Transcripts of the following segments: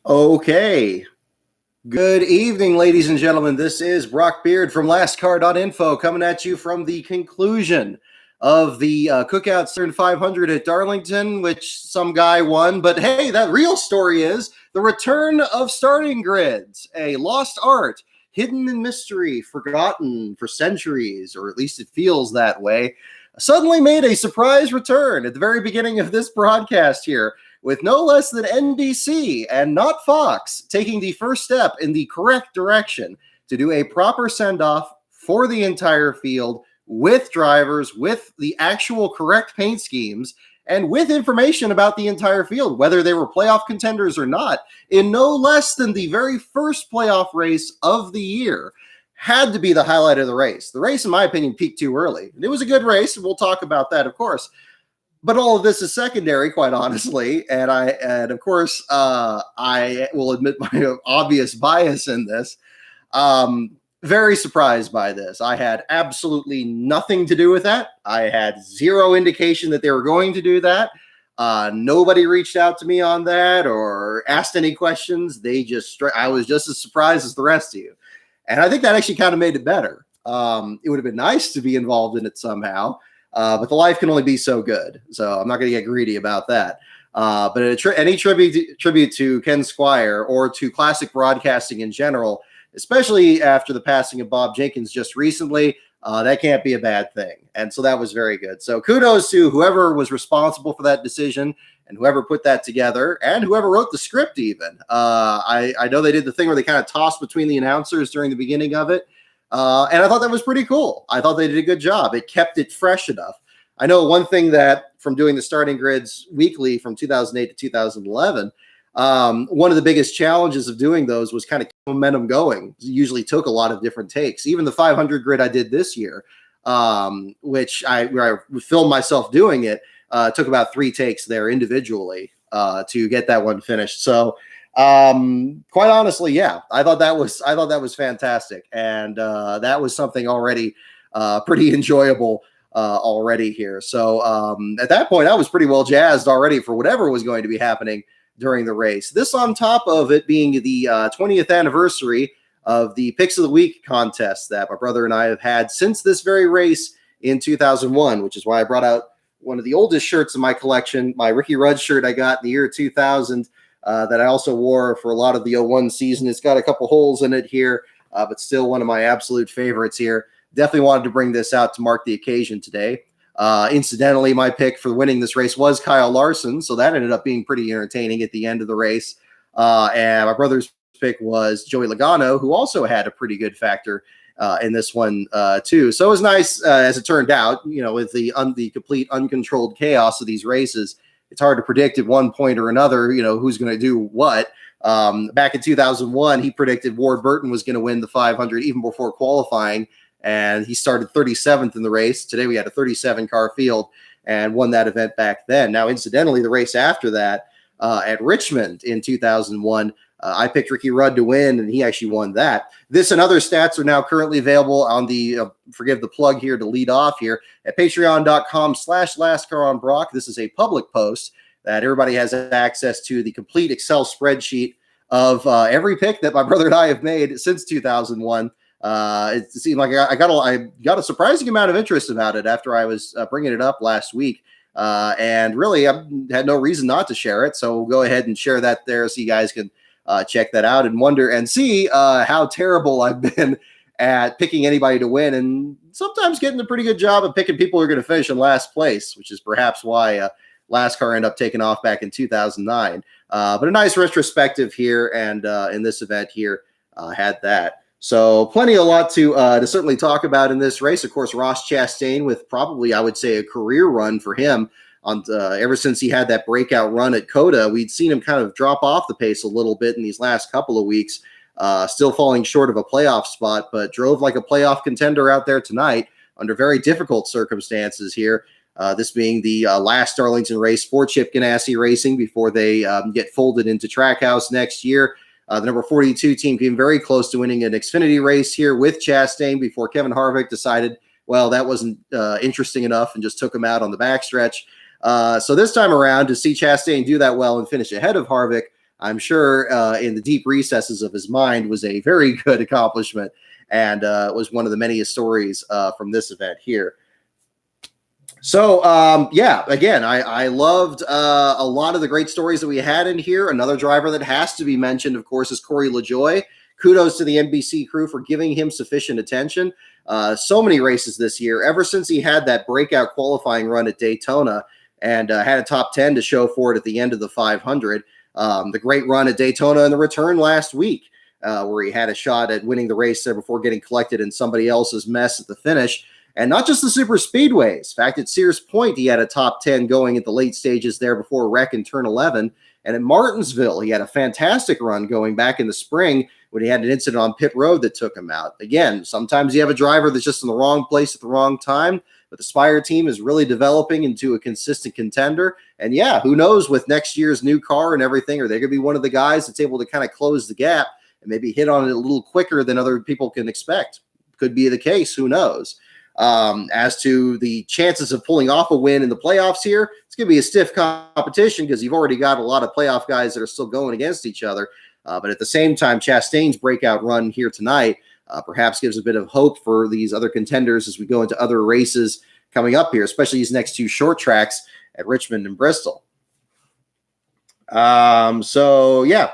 Okay. Good evening, ladies and gentlemen. This is Brock Beard from lastcar.info coming at you from the conclusion of the Cookout Stern 500 at Darlington, which some guy won. But hey, that real story is the return of starting grids, a lost art, hidden in mystery, forgotten for centuries, or at least it feels that way, suddenly made a surprise return at the very beginning of this broadcast here, with no less than NBC and not Fox taking the first step in the correct direction to do a proper send-off for the entire field with drivers, with the actual correct paint schemes, and with information about the entire field, whether they were playoff contenders or not, in no less than the very first playoff race of the year. Had to be the highlight of the race. The race, in my opinion, peaked too early. It was a good race, and we'll talk about that, of course. But all of this is secondary, quite honestly, and of course I will admit my obvious bias in this. Very surprised by this. I had absolutely nothing to do with that. I had zero indication that they were going to do that. Nobody reached out to me on that or asked any questions. I was just as surprised as the rest of you, and I think that actually kind of made it better. It would have been nice to be involved in it somehow. But the life can only be so good, so I'm not going to get greedy about that. But any tribute to Ken Squire or to classic broadcasting in general, especially after the passing of Bob Jenkins just recently, that can't be a bad thing. And so that was very good. So kudos to whoever was responsible for that decision and whoever put that together and whoever wrote the script even. I know they did the thing where they kind of tossed between the announcers during the beginning of it. And I thought that was pretty cool. I thought they did a good job. It kept it fresh enough. I know one thing that from doing the starting grids weekly from 2008 to 2011, one of the biggest challenges of doing those was kind of keep momentum going. It usually took a lot of different takes. Even the 500 grid I did this year, which where I filmed myself doing it, took about 3 takes there individually to get that one finished. So quite honestly, yeah, I thought that was fantastic, and that was something already pretty enjoyable already here. So at that point, I was pretty well jazzed already for whatever was going to be happening during the race. This on top of it being the 20th anniversary of the Picks of the Week contest that my brother and I have had since this very race in 2001, which is why I brought out one of the oldest shirts in my collection, my Ricky Rudd shirt I got in the year 2000. That I also wore for a lot of the 01 season. It's got a couple holes in it here, but still one of my absolute favorites here. Definitely wanted to bring this out to mark the occasion today. Incidentally, my pick for winning this race was Kyle Larson, so that ended up being pretty entertaining at the end of the race. And my brother's pick was Joey Logano, who also had a pretty good factor in this one too. So it was nice, as it turned out, with the complete uncontrolled chaos of these races. It's hard to predict at one point or another, who's going to do what. Back in 2001, he predicted Ward Burton was going to win the 500 even before qualifying, and he started 37th in the race. Today we had a 37-car field and won that event back then. Now, incidentally, the race after that at Richmond in 2001, I picked Ricky Rudd to win, and he actually won that. This and other stats are now currently available on the, forgive the plug here to lead off here, at patreon.com/lastcaronbrock. This is a public post that everybody has access to, the complete Excel spreadsheet of every pick that my brother and I have made since 2001. It seemed like I got a surprising amount of interest about it after I was bringing it up last week. And really, I had no reason not to share it. So we'll go ahead and share that there so you guys can check that out and wonder and see how terrible I've been at picking anybody to win, and sometimes getting a pretty good job of picking people who are going to finish in last place, which is perhaps why Last Car ended up taking off back in 2009. But a nice retrospective here, and in this event here, had that. So plenty a lot to certainly talk about in this race. Of course, Ross Chastain with probably, I would say, a career run for him. Ever since he had that breakout run at COTA, we'd seen him kind of drop off the pace a little bit in these last couple of weeks, still falling short of a playoff spot, but drove like a playoff contender out there tonight under very difficult circumstances here. This being the last Darlington race for Chip Ganassi Racing before they get folded into Trackhouse next year. The number 42 team came very close to winning an Xfinity race here with Chastain before Kevin Harvick decided, well, that wasn't interesting enough and just took him out on the backstretch. So this time around, to see Chastain do that well and finish ahead of Harvick I'm sure in the deep recesses of his mind was a very good accomplishment, and was one of the many stories from this event here. So, yeah, again, I loved a lot of the great stories that we had in here. Another driver that has to be mentioned, of course, is LaJoie. Kudos to the NBC crew for giving him sufficient attention. So many races this year, ever since he had that breakout qualifying run at Daytona and had a top 10 to show for it at the end of the 500. The great run at Daytona and the return last week, where he had a shot at winning the race there before getting collected in somebody else's mess at the finish. And not just the super speedways. In fact, at Sears Point, he had a top 10 going at the late stages there before wreck in turn 11. And at Martinsville, he had a fantastic run going back in the spring when he had an incident on pit road that took him out. Again, sometimes you have a driver that's just in the wrong place at the wrong time, but the Spire team is really developing into a consistent contender. And yeah, who knows with next year's new car and everything, are they going to be one of the guys that's able to kind of close the gap and maybe hit on it a little quicker than other people can expect? Could be the case. Who knows? As to the chances of pulling off a win in the playoffs here, it's going to be a stiff competition because you've already got a lot of playoff guys that are still going against each other. But at the same time, Chastain's breakout run here tonight perhaps gives a bit of hope for these other contenders as we go into other races coming up here, especially these next two short tracks at Richmond and Bristol. So, yeah.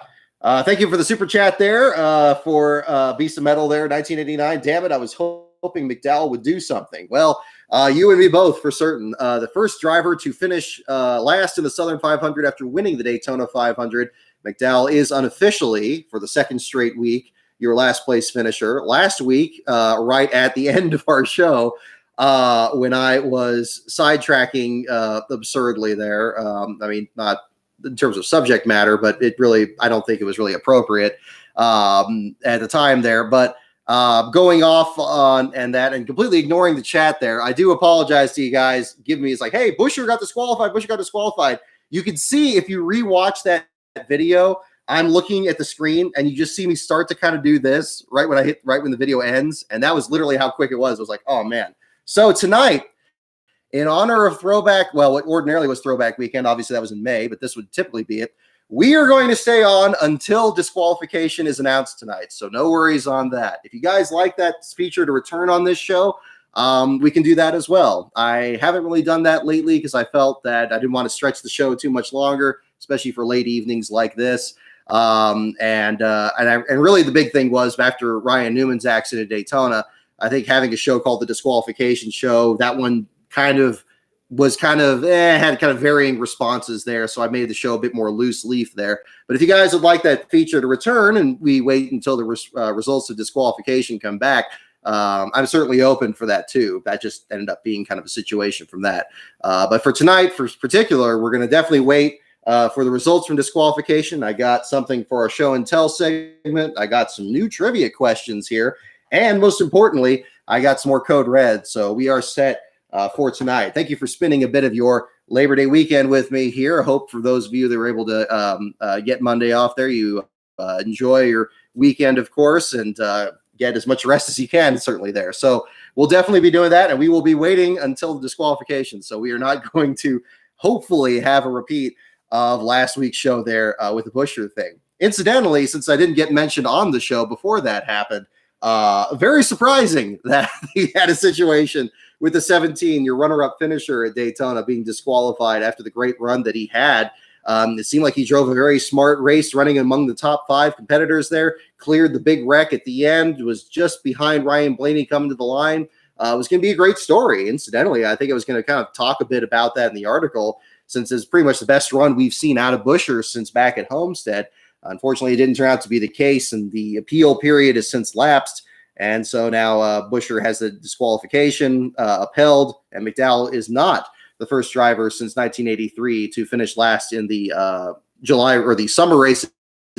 Thank you for the super chat there for Beast of Metal there, 1989. Damn it, I was hoping McDowell would do something. Well, you and me both for certain. The first driver to finish last in the Southern 500 after winning the Daytona 500, McDowell is unofficially, for the second straight week, your last place finisher. Last week, right at the end of our show, when I was sidetracking absurdly there, I mean, not in terms of subject matter, but it really, I don't think it was really appropriate at the time there. But going off on and that and completely ignoring the chat there, I do apologize to you guys. It's like, hey, Buescher got disqualified. You can see if you rewatch that video, I'm looking at the screen and you just see me start to kind of do this right when the video ends. And that was literally how quick it was. I was like, oh man. So tonight, in honor of throwback, well, what ordinarily was throwback weekend, obviously that was in May, but this would typically be it. We are going to stay on until disqualification is announced tonight. So no worries on that. If you guys like that feature to return on this show, we can do that as well. I haven't really done that lately because I felt that I didn't want to stretch the show too much longer, especially for late evenings like this. And really the big thing was after Ryan Newman's accident at Daytona, I think having a show called the Disqualification Show, that one had kind of varying responses there. So I made the show a bit more loose leaf there. But if you guys would like that feature to return and we wait until the results of disqualification come back, I'm certainly open for that too. That just ended up being kind of a situation from that. But for tonight, for particular, we're going to definitely wait for the results from disqualification. I got something for our show and tell segment. I got some new trivia questions here. And most importantly, I got some more code red. So we are set for tonight. Thank you for spending a bit of your Labor Day weekend with me here. I hope for those of you that were able to get Monday off there, you enjoy your weekend, of course, and get as much rest as you can, certainly there. So we'll definitely be doing that, and we will be waiting until the disqualification. So we are not going to hopefully have a repeat of last week's show there with the Buescher thing. Incidentally, since I didn't get mentioned on the show before that happened, very surprising that he had a situation with the 17, your runner-up finisher at Daytona, being disqualified after the great run that he had. It seemed like he drove a very smart race, running among the top 5 competitors there, cleared the big wreck at the end, was just behind Ryan Blaney coming to the line. It was going to be a great story. Incidentally, I think I was going to kind of talk a bit about that in the article, since it's pretty much the best run we've seen out of Buescher since back at Homestead. Unfortunately, it didn't turn out to be the case, and the appeal period has since lapsed. And so now Buescher has the disqualification upheld, and McDowell is not the first driver since 1983 to finish last in the July or the summer race at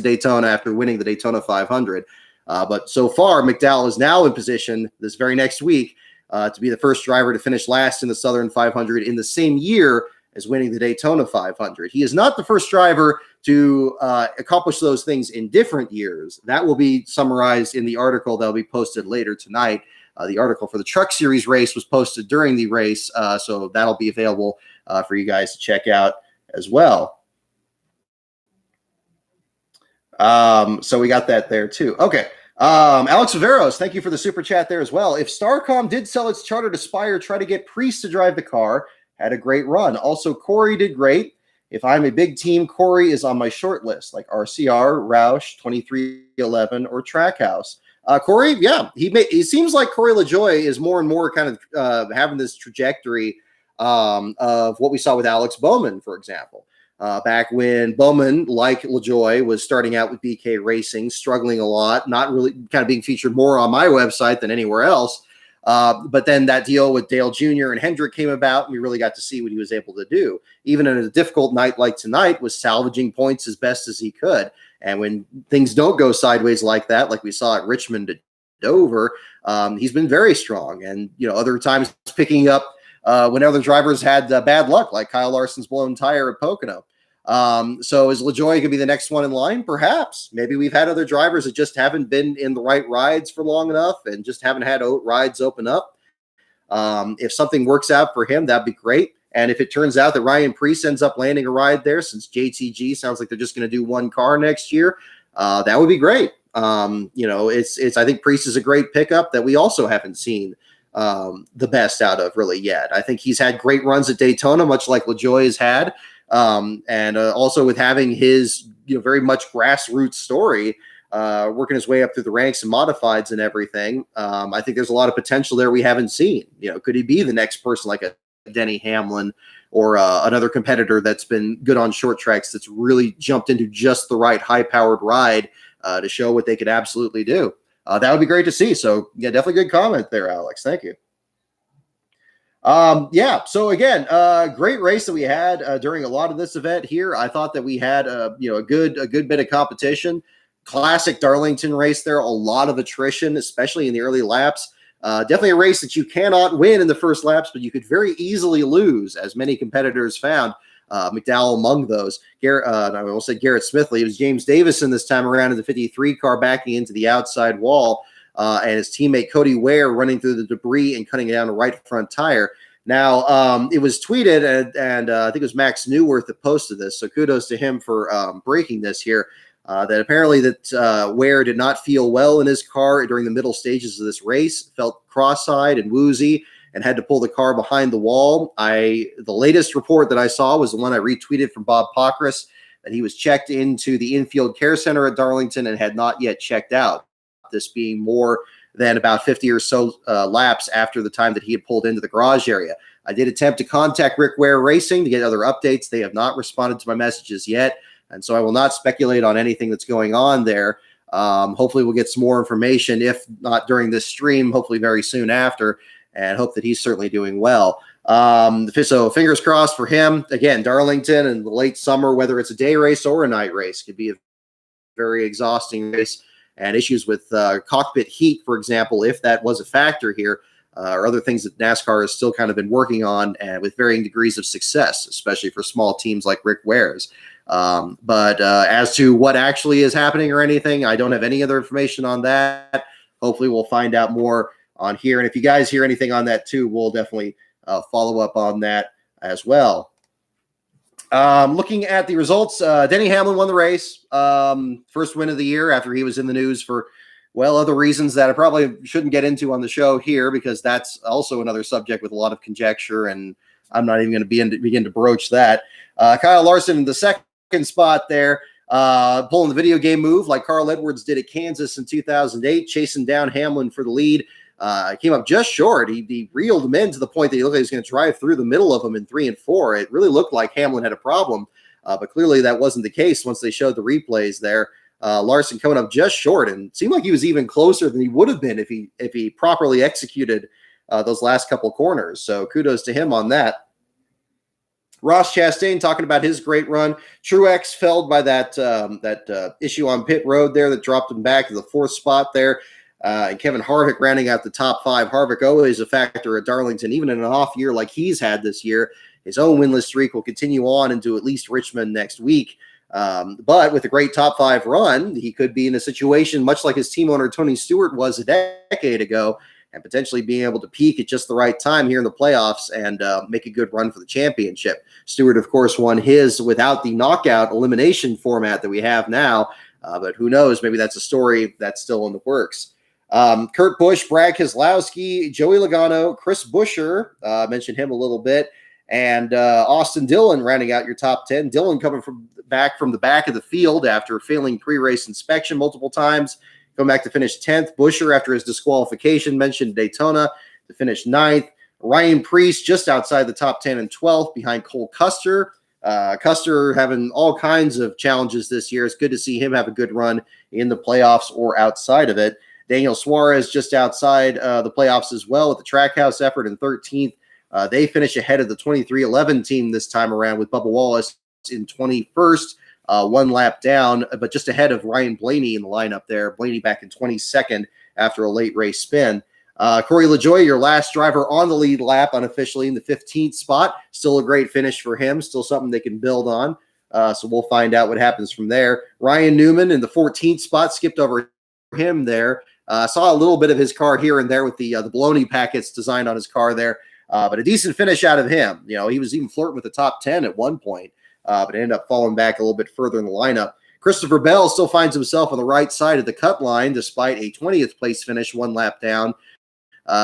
Daytona after winning the Daytona 500. But so far, McDowell is now in position this very next week to be the first driver to finish last in the Southern 500 in the same year as winning the Daytona 500. He is not the first driver to accomplish those things in different years. That will be summarized in the article that will be posted later tonight. The article for the Truck Series race was posted during the race, so that'll be available for you guys to check out as well. So we got that there too. Okay. Alex Viveros, thank you for the super chat there as well. If Starcom did sell its charter to Spire, try to get Priest to drive the car, had a great run. Also, Corey did great. If I'm a big team, Corey is on my short list, like RCR, Roush, 2311, or Trackhouse. Corey, yeah, he seems like Corey LaJoie is more and more kind of having this trajectory of what we saw with Alex Bowman, for example. Back when Bowman, like LaJoie, was starting out with BK Racing, struggling a lot, not really kind of being featured more on my website than anywhere else. But then that deal with Dale Jr. and Hendrick came about, and we really got to see what he was able to do. Even in a difficult night like tonight, was salvaging points as best as he could. And when things don't go sideways like that, like we saw at Richmond to Dover, he's been very strong. And, other times picking up when other drivers had bad luck, like Kyle Larson's blown tire at Pocono. So is LaJoie going to be the next one in line? Perhaps. Maybe we've had other drivers that just haven't been in the right rides for long enough and just haven't had rides open up. If something works out for him, that'd be great. And if it turns out that Ryan Preece ends up landing a ride there, since JTG sounds like they're just going to do one car next year, that would be great. I think Preece is a great pickup that we also haven't seen the best out of really yet. I think he's had great runs at Daytona, much like LaJoie has had. And also with having his, very much grassroots story, working his way up through the ranks and modifieds and everything. I think there's a lot of potential there we haven't seen. Could he be the next person like a Denny Hamlin or another competitor that's been good on short tracks that's really jumped into just the right high-powered ride to show what they could absolutely do? That would be great to see. So, yeah, definitely good comment there, Alex. Thank you. So again, great race that we had during a lot of this event here. I thought that we had a good bit of competition. Classic Darlington race there. A lot of attrition, especially in the early laps. Definitely a race that you cannot win in the first laps, but you could very easily lose, as many competitors found. McDowell among those. I will say Garrett Smithley. It was James Davison this time around in the 53 car backing into the outside wall. And his teammate Cody Ware running through the debris and cutting down a right front tire. Now, it was tweeted, and I think it was Max Newworth that posted this, so kudos to him for breaking this here, that apparently that Ware did not feel well in his car during the middle stages of this race, felt cross-eyed and woozy, and had to pull the car behind the wall. The latest report that I saw was the one I retweeted from Bob Pockris, that he was checked into the infield care center at Darlington and had not yet checked out, this being more than about 50 or so laps after the time that he had pulled into the garage area. I did attempt to contact Rick Ware Racing to get other updates. They have not responded to my messages yet, and so I will not speculate on anything that's going on there. Hopefully we'll get some more information, if not during this stream, hopefully very soon after, and hope that he's certainly doing well. So fingers crossed for him. Again, Darlington in the late summer, whether it's a day race or a night race, could be a very exhausting race. And issues with cockpit heat, for example, if that was a factor here, or other things that NASCAR has still kind of been working on, and with varying degrees of success, especially for small teams like Rick Ware's. But as to what actually is happening or anything, I don't have any other information on that. Hopefully we'll find out more on here. And if you guys hear anything on that too, we'll definitely follow up on that as well. Looking at the results, Denny Hamlin won the race. First win of the year after he was in the news for, other reasons that I probably shouldn't get into on the show here, because that's also another subject with a lot of conjecture, and I'm not even going to begin to broach that. Kyle Larson in the second spot there, pulling the video game move like Carl Edwards did at Kansas in 2008, chasing down Hamlin for the lead. Came up just short. He reeled him in to the point that he looked like he was going to drive through the middle of them in 3 and 4. It really looked like Hamlin had a problem, but clearly that wasn't the case once they showed the replays there. Larson coming up just short, and it seemed like he was even closer than he would have been if he properly executed those last couple corners. So kudos to him on that. Ross Chastain talking about his great run. Truex felled by that issue on pit road there that dropped him back to the 4th spot there. And Kevin Harvick rounding out the top 5. Harvick always a factor at Darlington, even in an off year like he's had this year. His own winless streak will continue on into at least Richmond next week. But with a great top 5 run, he could be in a situation much like his team owner Tony Stewart was a decade ago, and potentially being able to peak at just the right time here in the playoffs and make a good run for the championship. Stewart, of course, won his without the knockout elimination format that we have now. But who knows? Maybe that's a story that's still in the works. Kurt Busch, Brad Keselowski, Joey Logano, Chris Buescher, mentioned him a little bit, and Austin Dillon rounding out your top 10. Dillon coming back from the back of the field after failing pre-race inspection multiple times, coming back to finish 10th. Buescher, after his disqualification, mentioned Daytona, to finish 9th. Ryan Preece just outside the top 10 and 12th behind Cole Custer. Custer having all kinds of challenges this year. It's good to see him have a good run in the playoffs or outside of it. Daniel Suarez just outside the playoffs as well with the Trackhouse effort in 13th. They finish ahead of the 23-11 team this time around with Bubba Wallace in 21st, one lap down, but just ahead of Ryan Blaney in the lineup there. Blaney back in 22nd after a late race spin. Corey LaJoie, your last driver on the lead lap unofficially in the 15th spot. Still a great finish for him. Still something they can build on. So we'll find out what happens from there. Ryan Newman in the 14th spot, skipped over him there. Saw a little bit of his car here and there with the baloney packets designed on his car there. But a decent finish out of him. You know, he was even flirting with the top 10 at one point, but ended up falling back a little bit further in the lineup. Christopher Bell still finds himself on the right side of the cut line despite a 20th place finish, one lap down.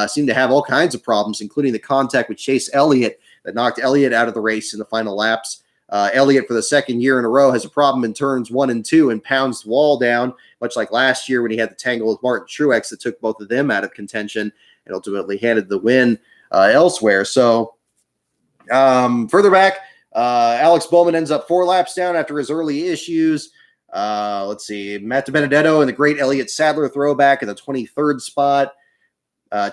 Seemed to have all kinds of problems, including the contact with Chase Elliott that knocked Elliott out of the race in the final laps. Elliott, for the second year in a row, has a problem in turns 1 and 2 and pounds the wall down, much like last year when he had the tangle with Martin Truex that took both of them out of contention and ultimately handed the win elsewhere. So further back, Alex Bowman ends up 4 laps down after his early issues. Let's see, Matt DiBenedetto and the great Elliott Sadler throwback in the 23rd spot.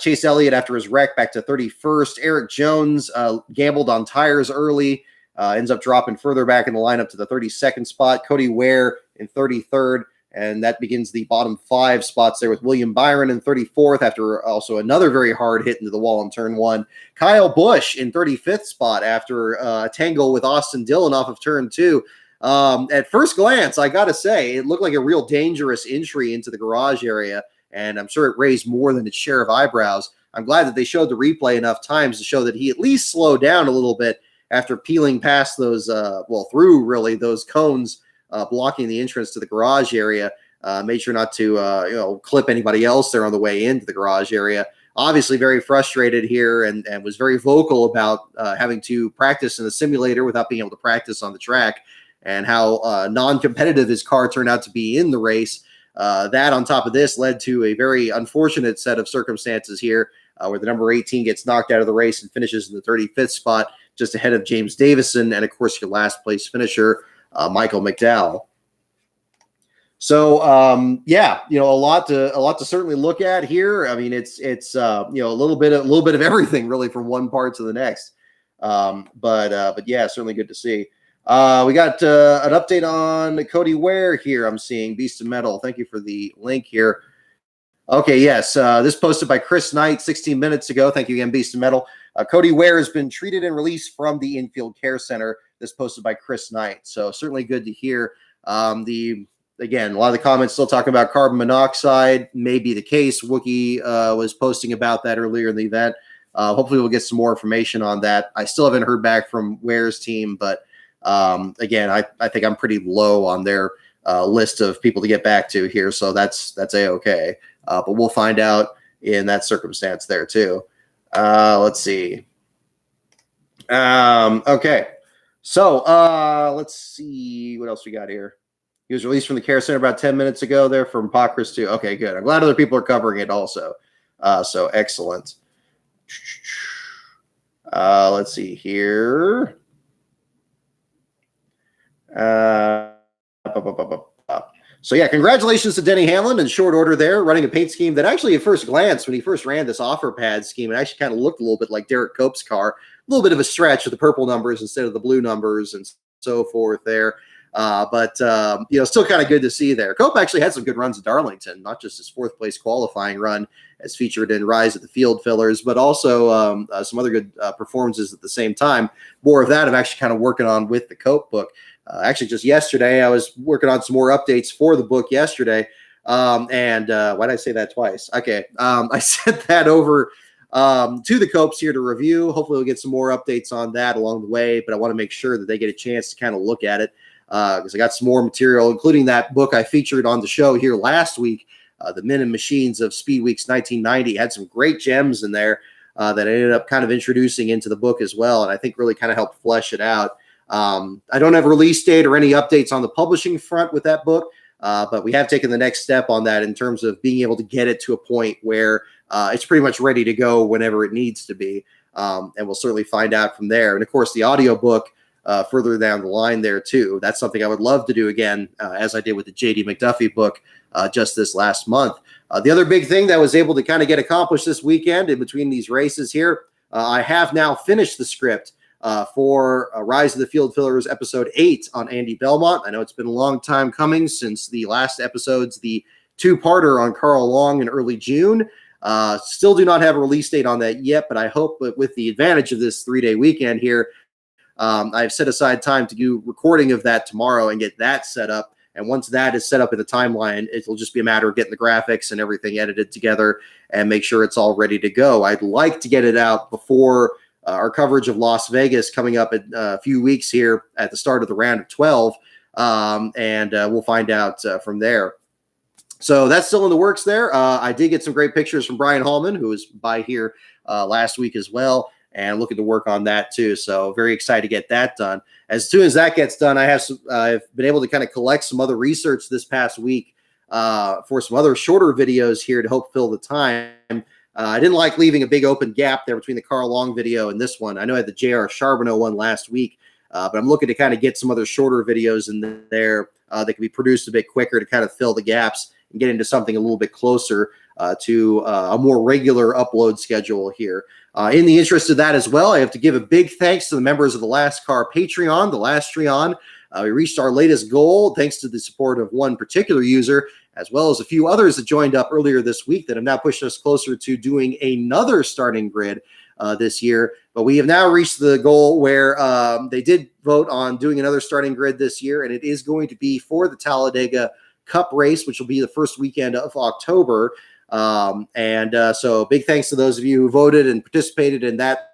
Chase Elliott, after his wreck, back to 31st. Eric Jones gambled on tires early, ends up dropping further back in the lineup to the 32nd spot. Cody Ware in 33rd, and that begins the bottom 5 spots there with William Byron in 34th after also another very hard hit into the wall in turn 1. Kyle Busch in 35th spot after a tangle with Austin Dillon off of turn 2. At first glance, I got to say, it looked like a real dangerous entry into the garage area, and I'm sure it raised more than its share of eyebrows. I'm glad that they showed the replay enough times to show that he at least slowed down a little bit after peeling past those, through really those cones blocking the entrance to the garage area. Made sure not to, clip anybody else there on the way into the garage area. Obviously very frustrated here and was very vocal about having to practice in the simulator without being able to practice on the track, and how non-competitive his car turned out to be in the race. That on top of this led to a very unfortunate set of circumstances here where the number 18 gets knocked out of the race and finishes in the 35th spot, just ahead of James Davison and, of course, your last place finisher, Michael McDowell. So, a lot to certainly look at here. I mean, it's a little bit of everything really from one part to the next. But yeah, certainly good to see. We got an update on Cody Ware here. I'm seeing Beast of Metal. Thank you for the link here. Okay, yes. This posted by Chris Knight 16 minutes ago. Thank you again, Beast of Metal. Cody Ware has been treated and released from the infield care center. This posted by Chris Knight. So certainly good to hear. Again, a lot of the comments still talking about carbon monoxide. May be the case. Wookie was posting about that earlier in the event. Hopefully we'll get some more information on that. I still haven't heard back from Ware's team, but again, I think I'm pretty low on their list of people to get back to here. So that's A-okay. But we'll find out in that circumstance there too. Let's see. Okay. So let's see what else we got here. He was released from the care center about 10 minutes ago there from Pacras too. Okay, good. I'm glad other people are covering it also. So excellent. Let's see here. So yeah, congratulations to Denny Hamlin in short order there, running a paint scheme that actually at first glance, when he first ran this offer pad scheme, it actually kind of looked a little bit like Derek Cope's car, a little bit of a stretch with the purple numbers instead of the blue numbers and so forth there. But still kind of good to see there. Cope actually had some good runs at Darlington, not just his 4th place qualifying run as featured in Rise of the Field Fillers, but also some other good performances at the same time. More of that I'm actually kind of working on with the Cope book. Actually, just yesterday, I was working on some more updates for the book yesterday. Why did I say that twice? Okay. I sent that over to the Copes here to review. Hopefully we'll get some more updates on that along the way, but I want to make sure that they get a chance to kind of look at it. because I got some more material, including that book I featured on the show here last week, The Men and Machines of Speed Weeks 1990. Had some great gems in there that I ended up kind of introducing into the book as well, and I think really kind of helped flesh it out. I don't have a release date or any updates on the publishing front with that book, but we have taken the next step on that in terms of being able to get it to a point where it's pretty much ready to go whenever it needs to be. And we'll certainly find out from there. And of course, the audiobook further down the line there too. That's something I would love to do again, as I did with the J.D. McDuffie book just this last month. The other big thing that I was able to kind of get accomplished this weekend in between these races here, I have now finished the script for Rise of the Field Fillers episode 8 on Andy Belmont. I know it's been a long time coming since the last episodes, the two-parter on Carl Long in early June. Still do not have a release date on that yet, but I hope that with the advantage of this 3-day weekend here, I've set aside time to do recording of that tomorrow and get that set up. And once that is set up in the timeline, it'll just be a matter of getting the graphics and everything edited together and make sure it's all ready to go. I'd like to get it out before our coverage of Las Vegas coming up in a few weeks here at the start of the round of 12. And we'll find out from there. So that's still in the works there. I did get some great pictures from Brian Hallman, who was by here last week as well, and looking to work on that too. So very excited to get that done. As soon as that gets done, I've been able to kind of collect some other research this past week for some other shorter videos here to help fill the time. I didn't like leaving a big open gap there between the Carl Long video and this one. I know I had the J.R. Charbonneau one last week, but I'm looking to kind of get some other shorter videos in there that can be produced a bit quicker to kind of fill the gaps and get into something a little bit closer to a more regular upload schedule here. In the interest of that as well, I have to give a big thanks to the members of the Last Car Patreon, the Livestream. We reached our latest goal thanks to the support of one particular user, as well as a few others that joined up earlier this week that have now pushed us closer to doing another starting grid this year. But we have now reached the goal where they did vote on doing another starting grid this year, and it is going to be for the Talladega Cup race, which will be the first weekend of October. So big thanks to those of you who voted and participated in that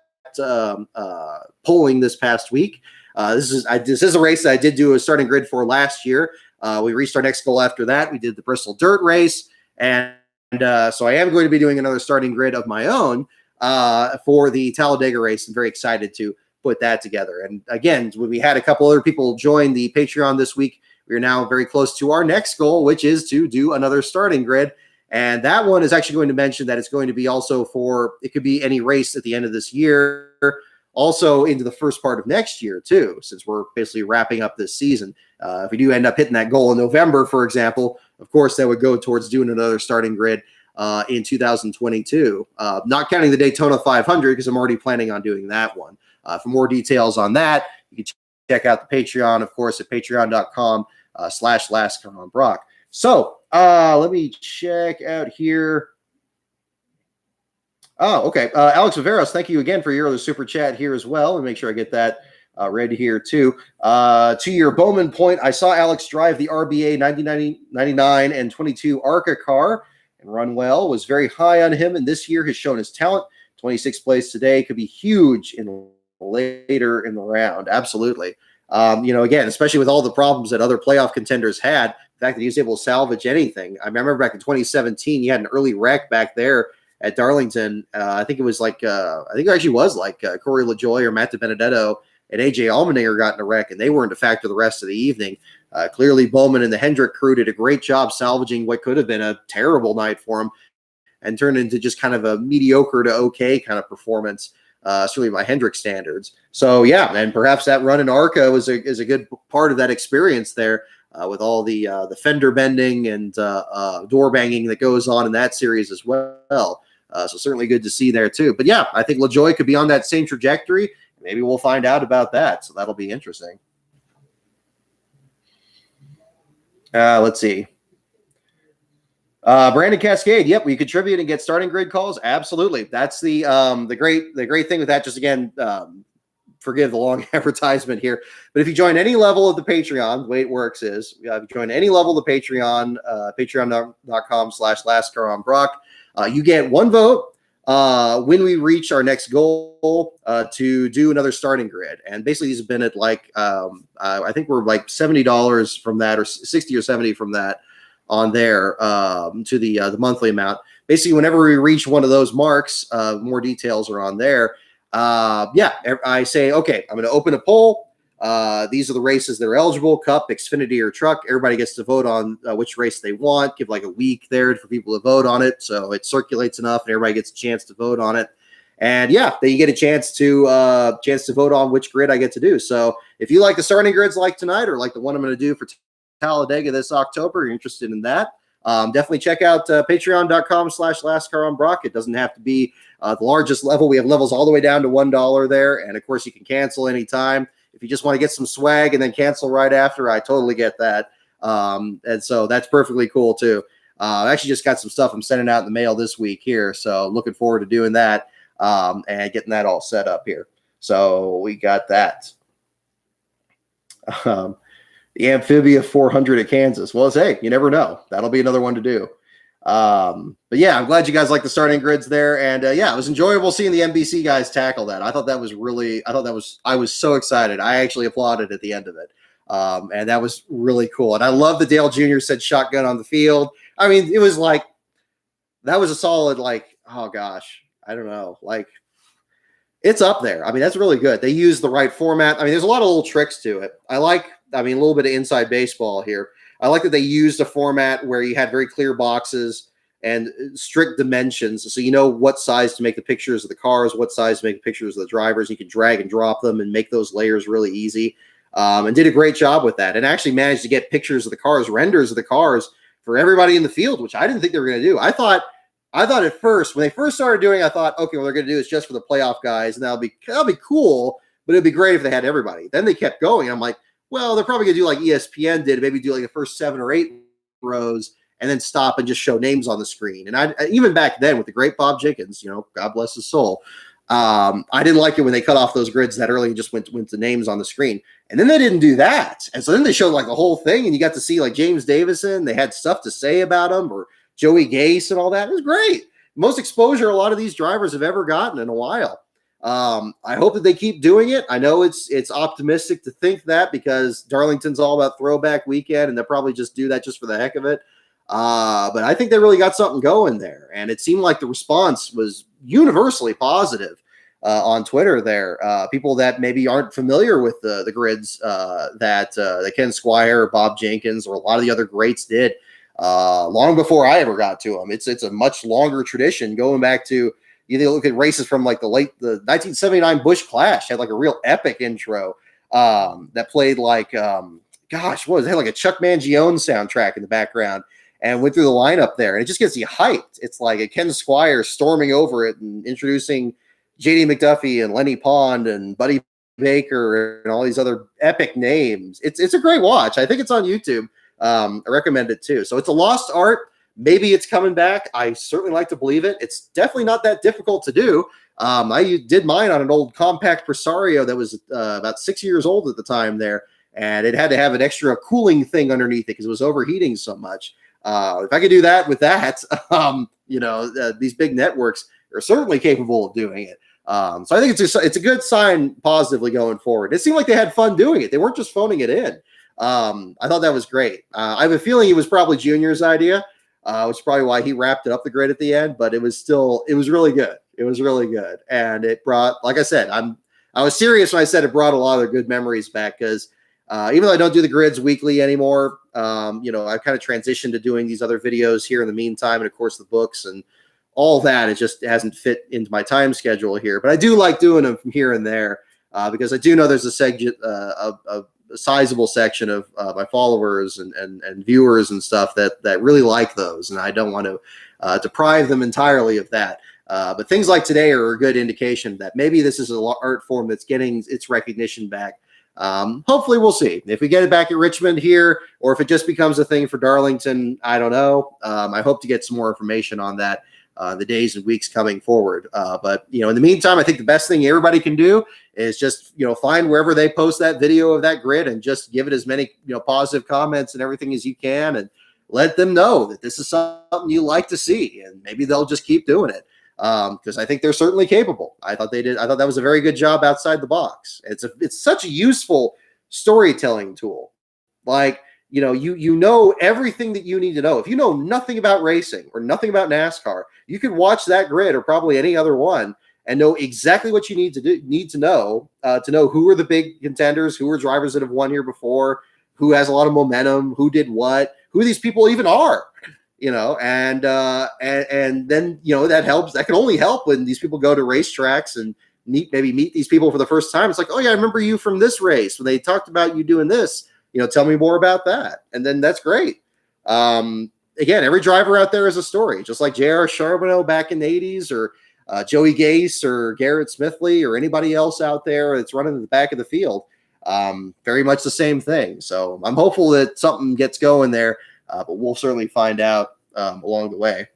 polling this past week. This is a race that I did do a starting grid for last year. We reached our next goal after that. We did the Bristol Dirt race, and so I am going to be doing another starting grid of my own for the Talladega race. I'm very excited to put that together. And again, when we had a couple other people join the Patreon this week, we are now very close to our next goal, which is to do another starting grid. And that one is actually going to mention that it's going to be also for, it could be any race at the end of this year, also into the first part of next year too, since we're basically wrapping up this season. If we do end up hitting that goal in November, for example, of course, that would go towards doing another starting grid in 2022. Not counting the Daytona 500, because I'm already planning on doing that one. For more details on that, you can check out the Patreon, of course, at patreon.com/LastCarOnBrock. So let me check out here. Oh, okay. Alex Viveros, thank you again for your other super chat here as well. And make sure I get that read here too. To your Bowman point, I saw Alex drive the RBA 99 and 22 ARCA car and run well. Was very high on him, and this year has shown his talent. 26th place today could be huge in later in the round. Absolutely. Again, especially with all the problems that other playoff contenders had, the fact that he was able to salvage anything. I remember back in 2017, he had an early wreck back there at Darlington. I think it was like, I think it actually was like Corey LaJoie or Matt DiBenedetto and AJ Allmendinger got in a wreck, and they weren't a factor the rest of the evening. Clearly, Bowman and the Hendrick crew did a great job salvaging what could have been a terrible night for him and turned into just kind of a mediocre to okay kind of performance, certainly by Hendrick standards. So, yeah, and perhaps that run in ARCA is a good part of that experience there with all the fender bending and door banging that goes on in that series as well. So certainly good to see there too. But, yeah, I think LaJoie could be on that same trajectory. Maybe we'll find out about that. So that'll be interesting. Let's see. Brandon Cascade. Yep, we contribute and get starting grid calls. Absolutely. That's the great thing with that. Just again, forgive the long advertisement here, but if you join any level of the Patreon, the way it works is if you join any level of the Patreon, patreon.com/LastCarOnBrock, you get one vote when we reach our next goal to do another starting grid. And basically these have been at like, I think we're like $70 from that, or 60 or 70 from that on there to the monthly amount. Basically, whenever we reach one of those marks, more details are on there. Yeah, I say, okay, I'm going to open a poll. These are the races that are eligible: Cup, Xfinity, or Truck. Everybody gets to vote on which race they want. Give like a week there for people to vote on it, so it circulates enough, and everybody gets a chance to vote on it. And yeah, then you get a chance to vote on which grid I get to do. So if you like the starting grids like tonight, or like the one I'm going to do for Talladega this October, you're interested in that, definitely check out patreon.com/lastcaronbrock. It doesn't have to be the largest level. We have levels all the way down to $1 there. And of course, you can cancel anytime. If you just want to get some swag and then cancel right after, I totally get that. And so that's perfectly cool too. I actually just got some stuff I'm sending out in the mail this week here. So looking forward to doing that and getting that all set up here. So we got that. The Amphibia 400 at Kansas. Well, hey, you never know. That'll be another one to do. But yeah, I'm glad you guys like the starting grids there. And yeah, it was enjoyable seeing the NBC guys tackle that. I thought that was really, I was so excited. I actually applauded at the end of it. And that was really cool. And I love that Dale Jr. said shotgun on the field. I mean, it was like, that was a solid, like, oh gosh, I don't know. Like, it's up there. I mean, that's really good. They use the right format. I mean, there's a lot of little tricks to it. A little bit of inside baseball here. I like that they used a format where you had very clear boxes and strict dimensions. So you know what size to make the pictures of the cars, what size to make the pictures of the drivers. You can drag and drop them and make those layers really easy. And did a great job with that. And actually managed to get pictures of the cars, renders of the cars for everybody in the field, which I didn't think they were going to do. I thought at first, when they first started doing it, I thought, okay, well, they're going to do this just for the playoff guys, and that'll be cool, but it'd be great if they had everybody. Then they kept going. I'm like, well, they're probably going to do like ESPN did, maybe do like the first 7 or 8 rows and then stop and just show names on the screen. And I even back then with the great Bob Jenkins, God bless his soul, I didn't like it when they cut off those grids that early and just went to names on the screen. And then they didn't do that. And so then they showed like the whole thing, and you got to see like James Davison. They had stuff to say about him, or Joey Gase and all that. It was great. Most exposure a lot of these drivers have ever gotten in a while. I hope that they keep doing it. I know it's optimistic to think that, because Darlington's all about throwback weekend, and they'll probably just do that just for the heck of it. But I think they really got something going there, and it seemed like the response was universally positive on Twitter there. People that maybe aren't familiar with the grids that Ken Squire, Bob Jenkins, or a lot of the other greats did long before I ever got to them. It's a much longer tradition going back to, you look at races from like the 1979 Busch Clash had like a real epic intro that played like, what was it? Had like a Chuck Mangione soundtrack in the background and went through the lineup there. And it just gets you hyped. It's like a Ken Squire storming over it and introducing JD McDuffie and Lenny Pond and Buddy Baker and all these other epic names. It's a great watch. I think it's on YouTube. I recommend it too. So it's a lost art. Maybe it's coming back. I certainly like to believe it. It's definitely not that difficult to do. I did mine on an old compact Presario that was about 6 years old at the time there, and it had to have an extra cooling thing underneath it because it was overheating so much. If I could do that with that, these big networks are certainly capable of doing it. So I think it's a good sign positively going forward. It seemed like they had fun doing it. They weren't just phoning it in. I thought that was great. I have a feeling it was probably Junior's idea, which is probably why he wrapped it up the grid at the end, but it was really good. It was really good. And it brought, like I said, I was serious when I said it brought a lot of good memories back, because even though I don't do the grids weekly anymore, I've kind of transitioned to doing these other videos here in the meantime. And of course the books and all that, it just hasn't fit into my time schedule here, but I do like doing them from here and there, because I do know there's a sizable section of my followers and viewers and stuff that really like those, and I don't want to deprive them entirely of that. But things like today are a good indication that maybe this is an art form that's getting its recognition back. Hopefully we'll see if we get it back at Richmond here, or if it just becomes a thing for Darlington. I don't know. I hope to get some more information on that the days and weeks coming forward. But in the meantime, I think the best thing everybody can do is just, find wherever they post that video of that grid and just give it as many, positive comments and everything as you can, and let them know that this is something you like to see, and maybe they'll just keep doing it. because I think they're certainly capable. I thought that was a very good job outside the box. It's such a useful storytelling tool. Like, you know everything that you need to know. If you know nothing about racing or nothing about NASCAR, you could watch that grid or probably any other one and know exactly what you need to know who are the big contenders, who are drivers that have won here before, who has a lot of momentum, who did what, who these people even are, and then that helps. That can only help when these people go to racetracks and meet these people for the first time. It's like, oh yeah, I remember you from this race when they talked about you doing this. Tell me more about that, and then that's great. Again, every driver out there is a story, just like J.R. Charbonneau back in the 80s, or Joey Gase, or Garrett Smithley, or anybody else out there that's running in the back of the field. Very much the same thing. So I'm hopeful that something gets going there, but we'll certainly find out along the way.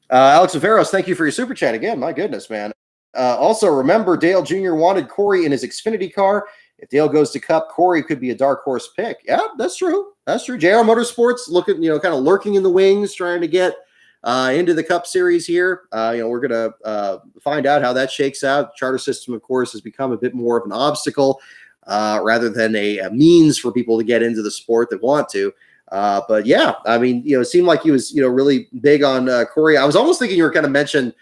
Alex Averos, thank you for your super chat again. My goodness, man. Also, remember, Dale Jr. wanted Corey in his Xfinity car. If Dale goes to Cup, Corey could be a dark horse pick. Yeah, that's true. That's true. JR Motorsports looking, kind of lurking in the wings, trying to get into the Cup Series here. We're going to find out how that shakes out. The charter system, of course, has become a bit more of an obstacle rather than a means for people to get into the sport that want to. But yeah, I mean, it seemed like he was, really big on Corey. I was almost thinking you were going to mentioning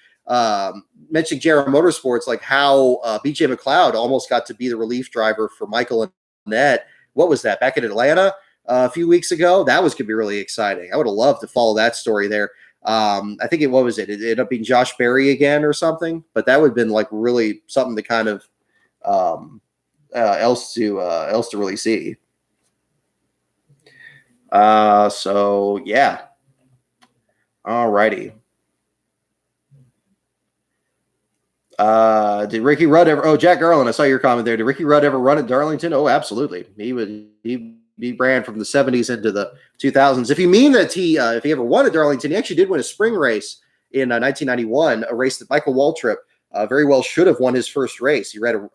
JR Motorsports, like how BJ McLeod almost got to be the relief driver for Michael and Annette. What was that, back in Atlanta a few weeks ago? That was going to be really exciting. I would have loved to follow that story there. I think it ended up being Josh Berry again or something, but that would have been like really something to kind of else to really see. So yeah. All righty. Did Ricky Rudd ever? Oh, Jack Garland, I saw your comment there. Did Ricky Rudd ever run at Darlington? Oh, absolutely. He ran from the 70s into the 2000s. If you mean that if he ever won at Darlington, he actually did win a spring race in 1991, a race that Michael Waltrip very well should have won his first race. He led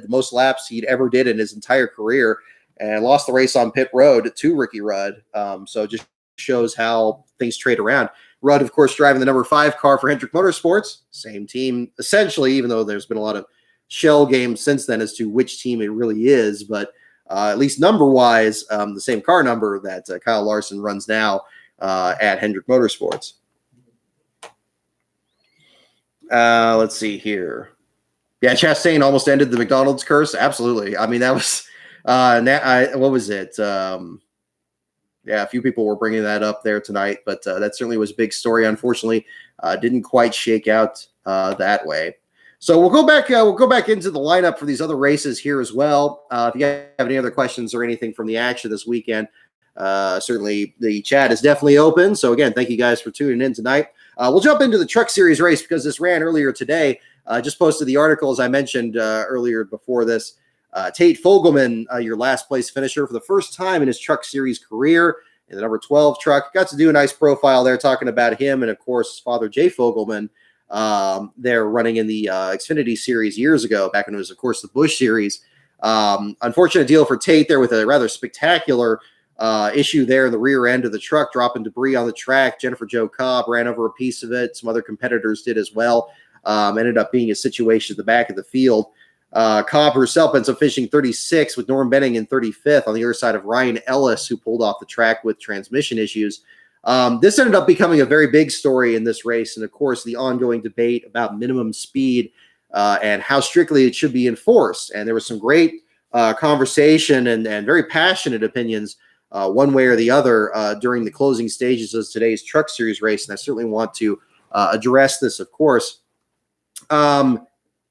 the most laps he'd ever did in his entire career and lost the race on pit road to Ricky Rudd. So it just shows how things trade around. Rudd, of course, driving the number 5 car for Hendrick Motorsports, same team, essentially, even though there's been a lot of shell games since then as to which team it really is. But at least number-wise, the same car number that Kyle Larson runs now at Hendrick Motorsports. Let's see here. Yeah, Chastain almost ended the McDonald's curse. Absolutely. I mean, that was what was it? Yeah, a few people were bringing that up there tonight, but that certainly was a big story. Unfortunately, didn't quite shake out that way. So we'll go back into the lineup for these other races here as well. If you have any other questions or anything from the action this weekend, certainly the chat is definitely open. So again, thank you guys for tuning in tonight. We'll jump into the Truck Series race because this ran earlier today. Just posted the article, as I mentioned earlier before this. Tate Fogelman, your last place finisher for the first time in his Truck Series career in the number 12 truck. Got to do a nice profile there talking about him and, of course, his father, Jay Fogelman, there running in the Xfinity Series years ago, back when it was, of course, the Busch Series. Unfortunate deal for Tate there with a rather spectacular issue there in the rear end of the truck, dropping debris on the track. Jennifer Jo Cobb ran over a piece of it. Some other competitors did as well. Ended up being a situation at the back of the field. Cobb herself ends up finishing 36 with Norm Benning in 35th on the other side of Ryan Ellis, who pulled off the track with transmission issues. This ended up becoming a very big story in this race. And of course, the ongoing debate about minimum speed and how strictly it should be enforced. And there was some great conversation and very passionate opinions one way or the other during the closing stages of today's Truck Series race. And I certainly want to address this, of course.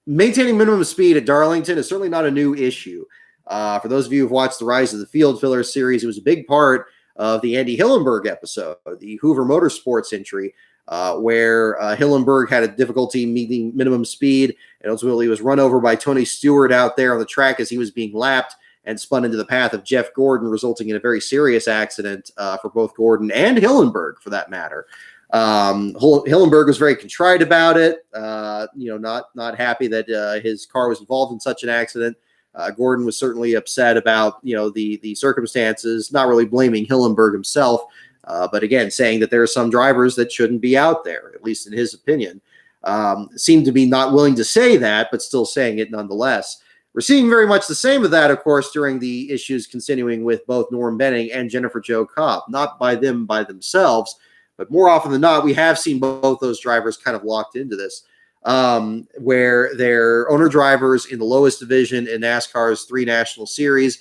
Maintaining minimum speed at Darlington is certainly not a new issue. For those of you who've watched the Rise of the Field Filler series, it was a big part of the Andy Hillenberg episode, the Hoover Motorsports entry, where Hillenberg had a difficulty meeting minimum speed and ultimately was run over by Tony Stewart out there on the track as he was being lapped and spun into the path of Jeff Gordon, resulting in a very serious accident for both Gordon and Hillenberg, for that matter. Hillenberg was very contrite about it, not happy that his car was involved in such an accident. Gordon was certainly upset about, the circumstances, not really blaming Hillenberg himself, But again, saying that there are some drivers that shouldn't be out there, at least in his opinion. Seemed to be not willing to say that, but still saying it nonetheless. We're seeing very much the same of that, of course, during the issues continuing with both Norm Benning and Jennifer Jo Cobb, not by themselves, but more often than not, we have seen both those drivers kind of locked into this, where their owner drivers in the lowest division in NASCAR's 3 National Series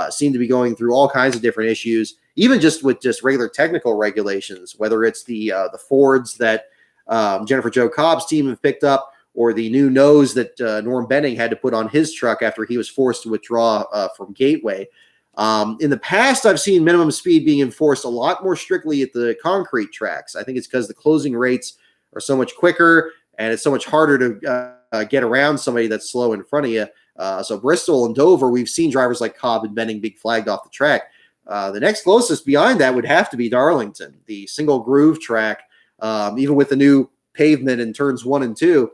seem to be going through all kinds of different issues, even just with just regular technical regulations, whether it's the Fords that Jennifer Jo Cobb's team have picked up, or the new nose that Norm Benning had to put on his truck after he was forced to withdraw from Gateway. In the past, I've seen minimum speed being enforced a lot more strictly at the concrete tracks. I think it's because the closing rates are so much quicker and it's so much harder to get around somebody that's slow in front of you. So Bristol and Dover, we've seen drivers like Cobb and Benning being flagged off the track. The next closest behind that would have to be Darlington, the single groove track, even with the new pavement in turns 1 and 2.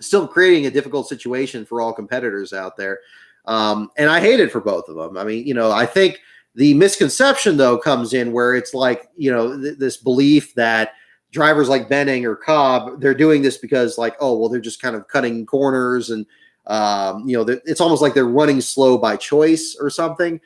Still creating a difficult situation for all competitors out there. And I hate it for both of them. I mean, I think the misconception, though, comes in where it's like, this belief that drivers like Benning or Cobb, they're doing this because like, oh, well, they're just kind of cutting corners and, it's almost like they're running slow by choice or something,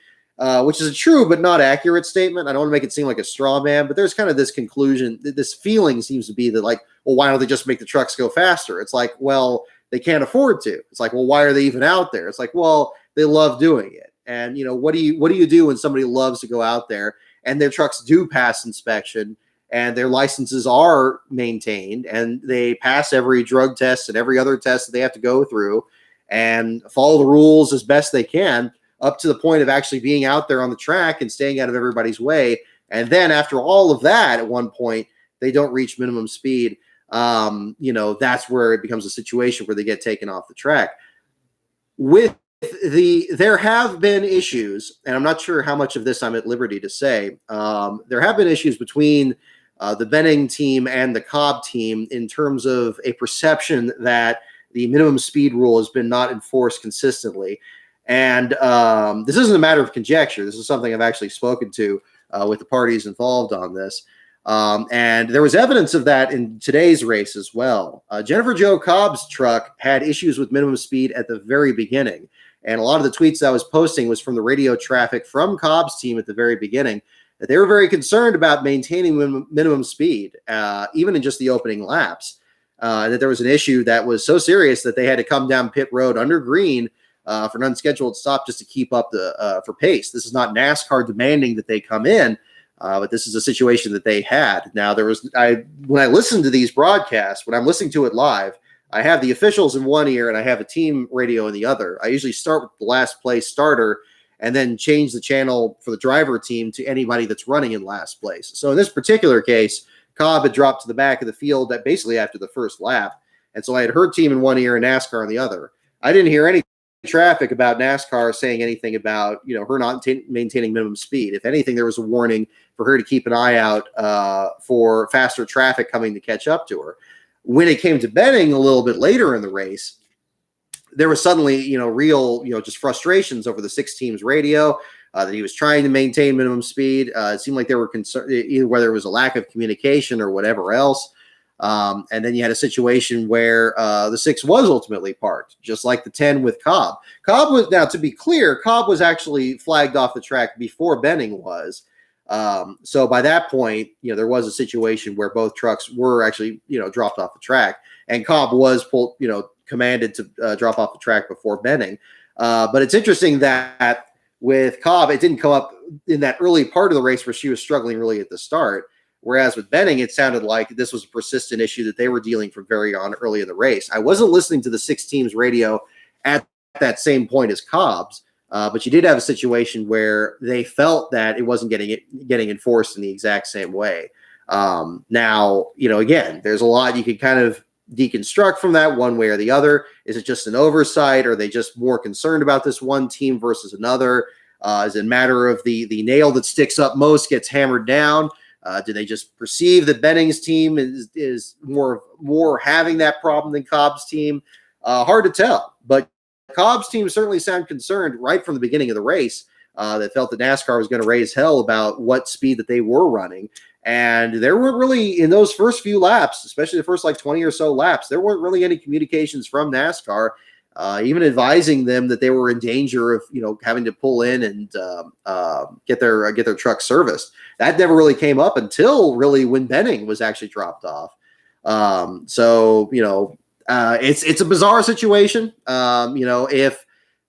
which is a true but not accurate statement. I don't want to make it seem like a straw man, but there's kind of this conclusion, this feeling seems to be that like, well, why don't they just make the trucks go faster? It's like, well, they can't afford to. It's like, well, why are they even out there? It's like, well, they love doing it. And, what do you do when somebody loves to go out there and their trucks do pass inspection and their licenses are maintained and they pass every drug test and every other test that they have to go through and follow the rules as best they can up to the point of actually being out there on the track and staying out of everybody's way. And then after all of that, at one point, they don't reach minimum speed. That's where it becomes a situation where they get taken off the track. There have been issues, and I'm not sure how much of this I'm at liberty to say. There have been issues between the Benning team and the Cobb team in terms of a perception that the minimum speed rule has been not enforced consistently. And this isn't a matter of conjecture. This is something I've actually spoken to with the parties involved on this. And there was evidence of that in today's race as well. Jennifer Jo Cobb's truck had issues with minimum speed at the very beginning. And a lot of the tweets I was posting was from the radio traffic from Cobb's team at the very beginning, that they were very concerned about maintaining minimum speed, even in just the opening laps. That there was an issue that was so serious that they had to come down pit road under green for an unscheduled stop just to keep up for pace. This is not NASCAR demanding that they come in, but this is a situation that they had. Now, when I listen to these broadcasts, when I'm listening to it live, I have the officials in one ear and I have a team radio in the other. I usually start with the last place starter and then change the channel for the driver team to anybody that's running in last place. So in this particular case, Cobb had dropped to the back of the field basically after the first lap. And so I had her team in one ear and NASCAR in the other. I didn't hear any traffic about NASCAR saying anything about, her not maintaining minimum speed. If anything, there was a warning for her to keep an eye out for faster traffic coming to catch up to her. When it came to Benning a little bit later in the race, there was suddenly, real, just frustrations over the 6 teams radio that he was trying to maintain minimum speed. It seemed like they were concerned, either whether it was a lack of communication or whatever else. And then you had a situation where the 6 was ultimately parked, just like the 10 with Cobb. Now to be clear, Cobb was actually flagged off the track before Benning was. So by that point, there was a situation where both trucks were actually, dropped off the track, and Cobb was commanded to drop off the track before Benning. But it's interesting that with Cobb, it didn't come up in that early part of the race where she was struggling really at the start. Whereas with Benning, it sounded like this was a persistent issue that they were dealing from very early in the race. I wasn't listening to the 6 teams radio at that same point as Cobb's, but you did have a situation where they felt that it wasn't getting enforced in the exact same way. Now, again, there's a lot you could kind of deconstruct from that one way or the other. Is it just an oversight? Or are they just more concerned about this one team versus another? Is it a matter of the nail that sticks up most gets hammered down? Do they just perceive that Benning's team is more having that problem than Cobb's team? Hard to tell, but Cobb's team certainly sounded concerned right from the beginning of the race that felt that NASCAR was going to raise hell about what speed that they were running. And there weren't really, in those first few laps, especially the first like 20 or so laps, there weren't really any communications from NASCAR, even advising them that they were in danger of, having to pull in and get their truck serviced. That never really came up until really when Benning was actually dropped off. It's a bizarre situation.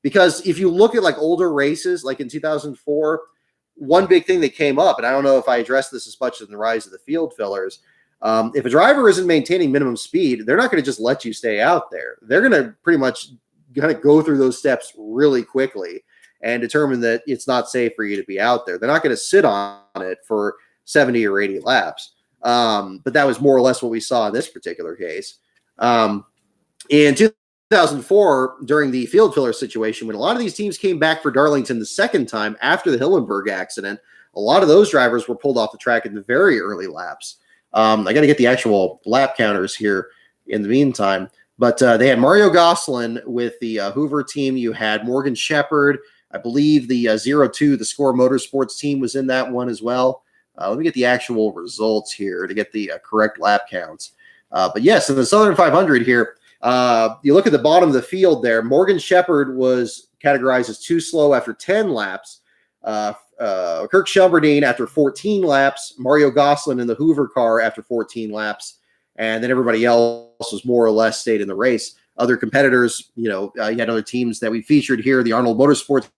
Because if you look at like older races, like in 2004, one big thing that came up, and I don't know if I addressed this as much in the rise of the field fillers, if a driver isn't maintaining minimum speed, they're not going to just let you stay out there. They're going to pretty much go through those steps really quickly and determine that it's not safe for you to be out there. They're not going to sit on it for 70 or 80 laps. But that was more or less what we saw in this particular case. In 2004, during the field filler situation, when a lot of these teams came back for Darlington the second time after the Hillenburg accident, a lot of those drivers were pulled off the track in the very early laps. I got to get the actual lap counters here in the meantime. But they had Mario Gosselin with the Hoover team. You had Morgan Shepherd. I believe the 02, the Score Motorsports team, was in that one as well. Let me get the actual results here to get the correct lap counts. But yes, in the Southern 500 here, you look at the bottom of the field there. Morgan Shepherd was categorized as too slow after 10 laps. Kirk Shelberdine after 14 laps. Mario Gosselin in the Hoover car after 14 laps. And then everybody else was more or less stayed in the race. Other competitors, you had other teams that we featured here. The Arnold Motorsports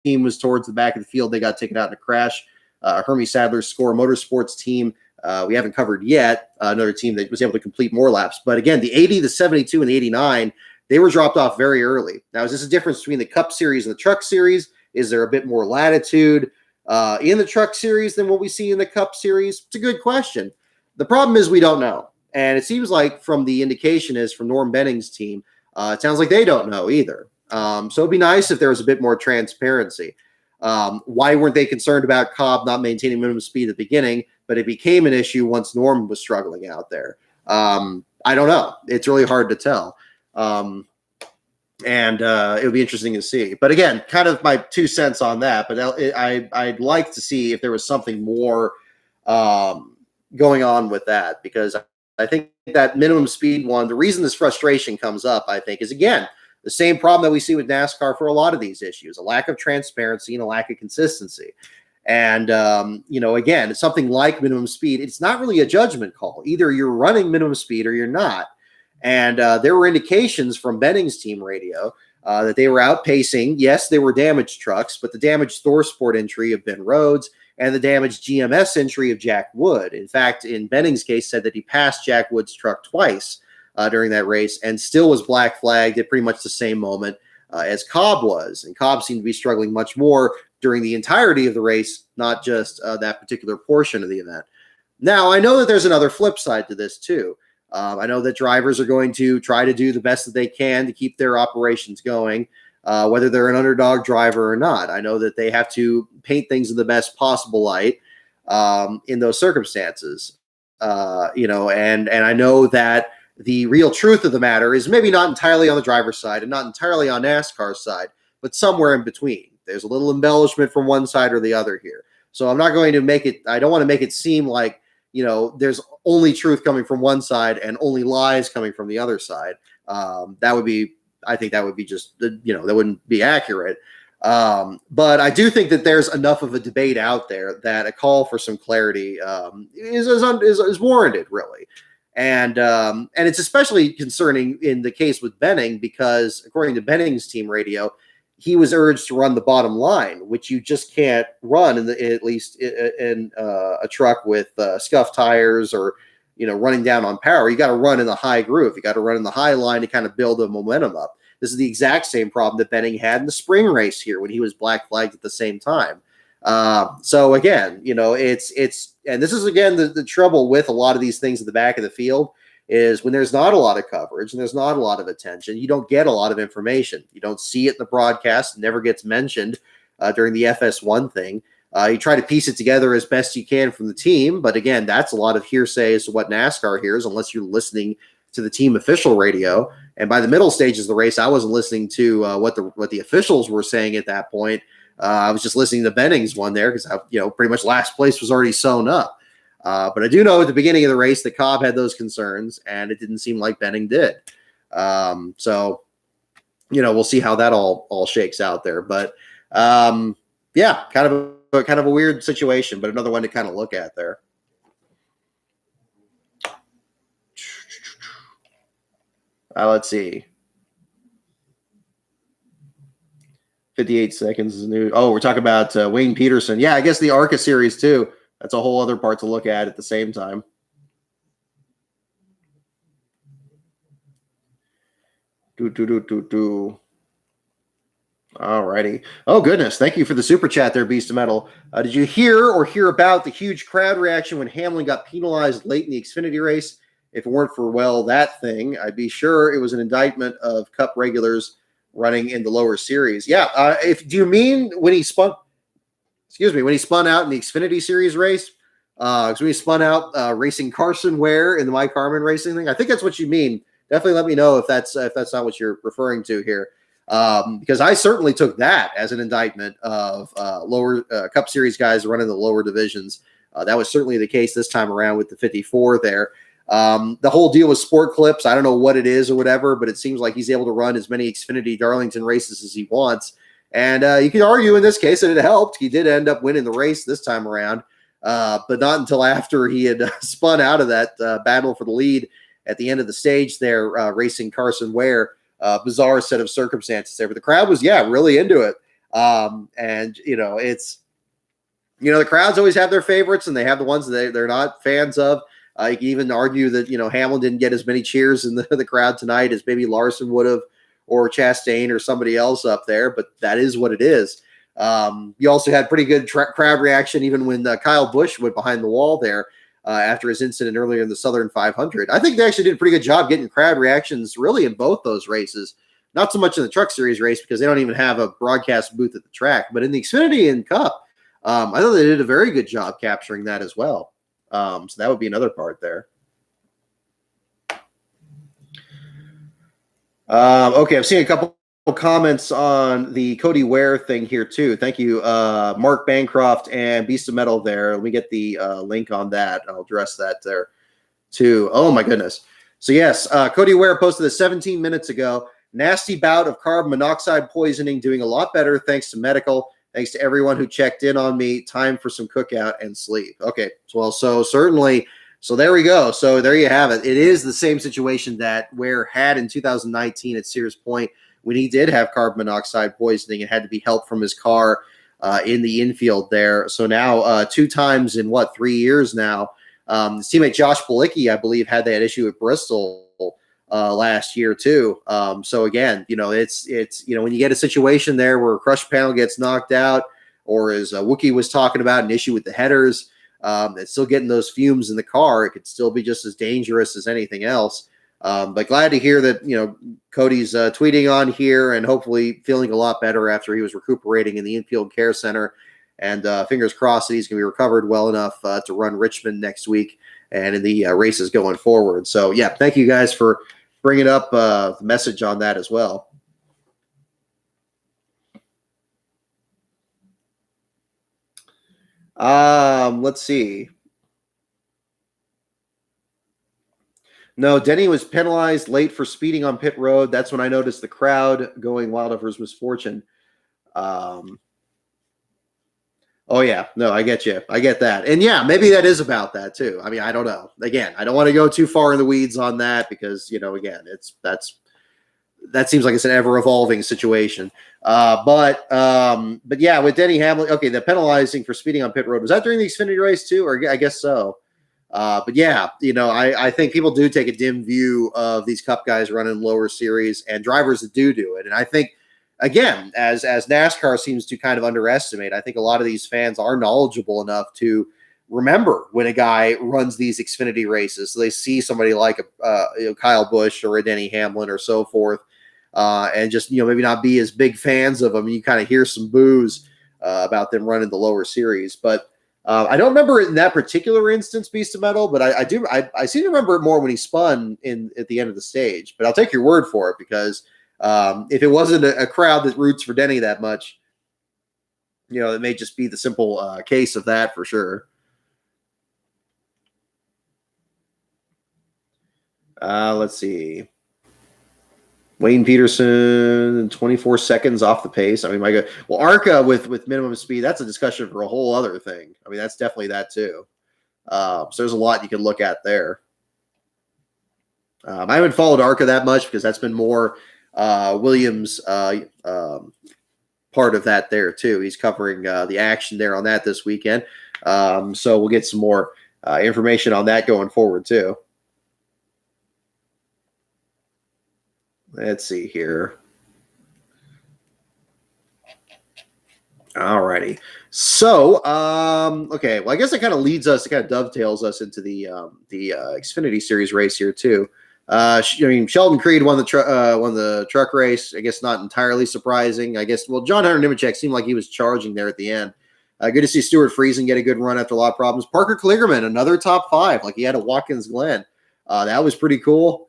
team was towards the back of the field. They got taken out in a crash. Hermie Sadler's Score Motorsports team, we haven't covered yet. Another team that was able to complete more laps. But again, the 80, the 72, and the 89, they were dropped off very early. Now, is this a difference between the Cup Series and the Truck Series? Is there a bit more latitude in the Truck Series than what we see in the Cup Series? It's a good question. The problem is we don't know. And it seems like from the indication is from Norm Benning's team, it sounds like they don't know either. So it'd be nice if there was a bit more transparency. Why weren't they concerned about Cobb not maintaining minimum speed at the beginning, but it became an issue once Norm was struggling out there? I don't know. It's really hard to tell. And it would be interesting to see. But again, kind of my 2 cents on that. But I'd like to see if there was something more going on with that, because I think that minimum speed one, the reason this frustration comes up, I think, is, again, the same problem that we see with NASCAR for a lot of these issues, a lack of transparency and a lack of consistency. And, again, it's something like minimum speed. It's not really a judgment call. Either you're running minimum speed or you're not. And there were indications from Benning's team radio that they were outpacing. Yes, they were damaged trucks, but the damaged ThorSport entry of Ben Rhodes and the damaged GMS entry of Jack Wood. In fact, in Benning's case, said that he passed Jack Wood's truck twice during that race and still was black flagged at pretty much the same moment as Cobb was. And Cobb seemed to be struggling much more during the entirety of the race, not just that particular portion of the event. Now, I know that there's another flip side to this too. I know that drivers are going to try to do the best that they can to keep their operations going, whether they're an underdog driver or not. I know that they have to paint things in the best possible light in those circumstances. And I know that the real truth of the matter is maybe not entirely on the driver's side and not entirely on NASCAR's side, but somewhere in between. There's a little embellishment from one side or the other here. So I'm not going to I don't want to make it seem like, there's only truth coming from one side and only lies coming from the other side. I think that would be just, that wouldn't be accurate. But I do think that there's enough of a debate out there that a call for some clarity is warranted, really. And it's especially concerning in the case with Benning, because according to Benning's team radio, he was urged to run the bottom line, which you just can't run at least in a truck with scuffed tires or, running down on power. You got to run in the high groove. You got to run in the high line to kind of build the momentum up. This is the exact same problem that Benning had in the spring race here when he was black flagged at the same time. So again, and this is again the trouble with a lot of these things at the back of the field is when there's not a lot of coverage and there's not a lot of attention, you don't get a lot of information. You don't see it in the broadcast. It never gets mentioned during the FS1 thing. You try to piece it together as best you can from the team. But again, that's a lot of hearsay as to what NASCAR hears, unless you're listening to the team official radio. And by the middle stages of the race, I wasn't listening to what the officials were saying at that point. I was just listening to Benning's one there because, pretty much last place was already sewn up. But I do know at the beginning of the race that Cobb had those concerns, and it didn't seem like Benning did. So, we'll see how that all shakes out there. But yeah, kind of a weird situation, but another one to kind of look at there. Let's see. 58 seconds is new. Oh, we're talking about Wayne Peterson. Yeah, I guess the ARCA series too. That's a whole other part to look at the same time. All righty. Oh, goodness. Thank you for the super chat there, Beast of Metal. Did you hear about the huge crowd reaction when Hamlin got penalized late in the Xfinity race? If it weren't for, that thing, I'd be sure it was an indictment of Cup regulars running in the lower series. Yeah. Do you mean when he spun out in the Xfinity series race? When he spun out racing Carson Ware in the Mike Harmon racing thing? I think that's what you mean. Definitely let me know if that's not what you're referring to here. Because I certainly took that as an indictment of lower Cup Series guys running the lower divisions. That was certainly the case this time around with the 54 there. The whole deal with Sport Clips, I don't know what it is or whatever, but it seems like he's able to run as many Xfinity Darlington races as he wants. And you could argue in this case that it helped. He did end up winning the race this time around, but not until after he had spun out of that battle for the lead at the end of the stage there, racing Carson Ware. Bizarre set of circumstances there, but the crowd was really into it. And it's the crowds always have their favorites, and they have the ones that they're not fans of. You can even argue that Hamlin didn't get as many cheers in the crowd tonight as maybe Larson would have, or Chastain or somebody else up there, but that is what it is. You also had pretty good crowd reaction even when Kyle Busch went behind the wall there after his incident earlier in the Southern 500. I think they actually did a pretty good job getting crowd reactions really in both those races. Not so much in the Truck Series race because they don't even have a broadcast booth at the track, but in the Xfinity and Cup, I thought they did a very good job capturing that as well. So that would be another part there. Okay, I've seen a couple comments on the Cody Ware thing here too. Thank you, Mark Bancroft and Beast of Metal there. Let me get the link on that. I'll address that there too. Oh my goodness. So yes, Cody Ware posted this 17 minutes ago. Nasty bout of carbon monoxide poisoning, doing a lot better thanks to medical. Thanks to everyone who checked in on me. Time for some cookout and sleep. Okay, well, so certainly. So there we go. So there you have it. It is the same situation that Ware had in 2019 at Sears Point when he did have carbon monoxide poisoning and had to be helped from his car in the infield there. So now 2 times in 3 years now. His teammate Josh Bilicki, I believe, had that issue at Bristol last year too. So again, it's when you get a situation there where a crush panel gets knocked out, or as Wookie was talking about, an issue with the headers, it's still getting those fumes in the car. It could still be just as dangerous as anything else. But glad to hear that, Cody's tweeting on here and hopefully feeling a lot better after he was recuperating in the infield care center. And fingers crossed that he's going to be recovered well enough to run Richmond next week and in the races going forward. So, yeah, thank you guys for bringing up the message on that as well. Let's see. No, Denny was penalized late for speeding on pit road. That's when I noticed the crowd going wild over his misfortune. Oh, yeah. No, I get you. I get that. And, yeah, maybe that is about that, too. I mean, I don't know. Again, I don't want to go too far in the weeds on that because, again, that seems like it's an ever-evolving situation. But yeah, with Denny Hamlin, okay, the penalizing for speeding on pit road, was that during the Xfinity race, too? Or I guess so. But yeah, I think people do take a dim view of these Cup guys running lower series and drivers that do it. And I think, again, as NASCAR seems to kind of underestimate, I think a lot of these fans are knowledgeable enough to remember when a guy runs these Xfinity races. So they see somebody like Kyle Busch or a Denny Hamlin or so forth, and just, maybe not be as big fans of them. You kind of hear some boos about them running the lower series. But I don't remember it in that particular instance, Beast of Metal, but I seem to remember it more when he spun at the end of the stage. But I'll take your word for it because if it wasn't a crowd that roots for Denny that much, it may just be the simple case of that for sure. Let's see. Wayne Peterson, 24 seconds off the pace. I mean, my God. Well, ARCA with minimum speed, that's a discussion for a whole other thing. I mean, that's definitely that too. So there's a lot you can look at there. I haven't followed ARCA that much because that's been more Williams' part of that there too. He's covering the action there on that this weekend. So we'll get some more information on that going forward too. Let's see here. All righty. So, okay. Well, I guess it kind of leads us, it kind of dovetails us into the Xfinity Series race here too. I mean, Sheldon Creed won the truck race. I guess not entirely surprising. I guess. Well, John Hunter Nemechek seemed like he was charging there at the end. Good to see Stuart Friesen get a good run after a lot of problems. Parker Kligerman, another top 5, like he had a Watkins Glen. That was pretty cool.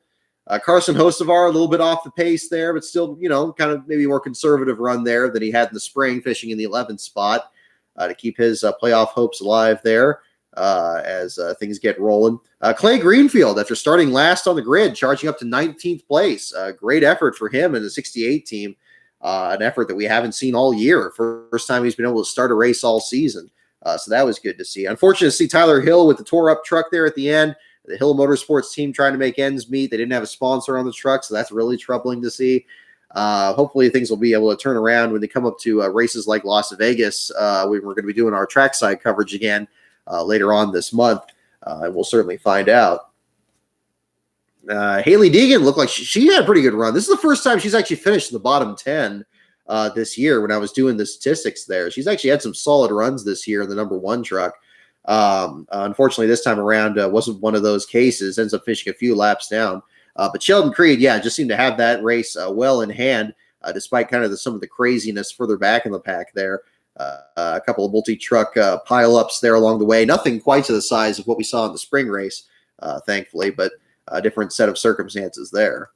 Carson Hocevar, a little bit off the pace there, but still, kind of maybe more conservative run there than he had in the spring, finishing in the 11th spot to keep his playoff hopes alive there as things get rolling. Clay Greenfield, after starting last on the grid, charging up to 19th place. Great effort for him and the 68 team. An effort that we haven't seen all year. First time he's been able to start a race all season. So that was good to see. Unfortunate to see Tyler Hill with the tore-up truck there at the end. The Hill Motorsports team trying to make ends meet. They didn't have a sponsor on the truck, so that's really troubling to see. Hopefully things will be able to turn around when they come up to races like Las Vegas. We're going to be doing our trackside coverage again later on this month, and we'll certainly find out. Haley Deegan looked like she had a pretty good run. This is the first time she's actually finished in the bottom 10 this year when I was doing the statistics there. She's actually had some solid runs this year in the number 1 truck. Unfortunately, this time around wasn't one of those cases. Ends up finishing a few laps down. But Sheldon Creed, just seemed to have that race well in hand, despite kind of some of the craziness further back in the pack there. A couple of multi-truck pile-ups there along the way. Nothing quite to the size of what we saw in the spring race, thankfully, but a different set of circumstances there.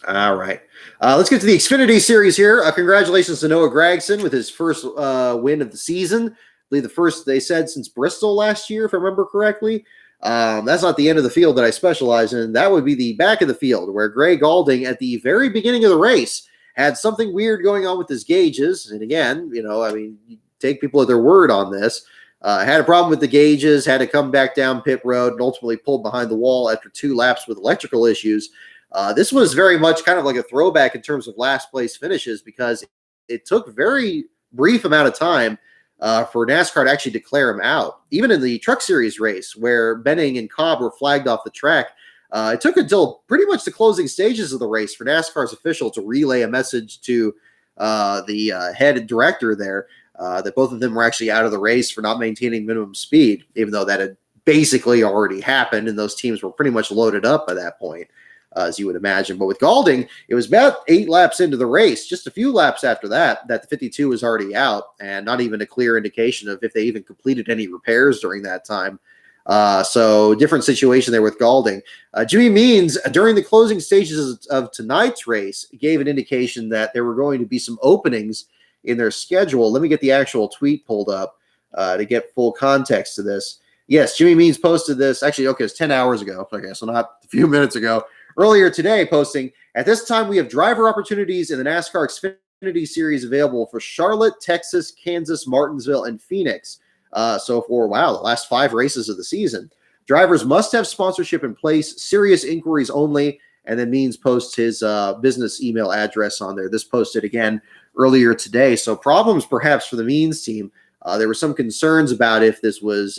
All right. Let's get to the Xfinity Series here. Congratulations to Noah Gragson with his first win of the season. I believe the first, they said, since Bristol last year, if I remember correctly. That's not the end of the field that I specialize in. That would be the back of the field, where Gray Galding, at the very beginning of the race, had something weird going on with his gauges. And again, you take people at their word on this. Had a problem with the gauges, had to come back down pit road, and ultimately pulled behind the wall after 2 laps with electrical issues. This was very much kind of like a throwback in terms of last place finishes, because it took a very brief amount of time for NASCAR to actually declare him out. Even in the Truck Series race, where Benning and Cobb were flagged off the track, it took until pretty much the closing stages of the race for NASCAR's official to relay a message to the head director there that both of them were actually out of the race for not maintaining minimum speed, even though that had basically already happened and those teams were pretty much loaded up by that point. As you would imagine. But with Galding, it was about 8 laps into the race, just a few laps after that the 52 was already out, and not even a clear indication of if they even completed any repairs during that time. So different situation there with Galding. Jimmy Means, during the closing stages of tonight's race, gave an indication that there were going to be some openings in their schedule. Let me get the actual tweet pulled up to get full context to this. Yes, Jimmy Means posted this. Actually, okay, it's 10 hours ago. Okay, so not a few minutes ago. Earlier today, posting, at this time, we have driver opportunities in the NASCAR Xfinity Series available for Charlotte, Texas, Kansas, Martinsville, and Phoenix. So for, the last 5 races of the season. Drivers must have sponsorship in place, serious inquiries only, and then Means posts his business email address on there. This posted again earlier today. So problems perhaps for the Means team. There were some concerns about if this was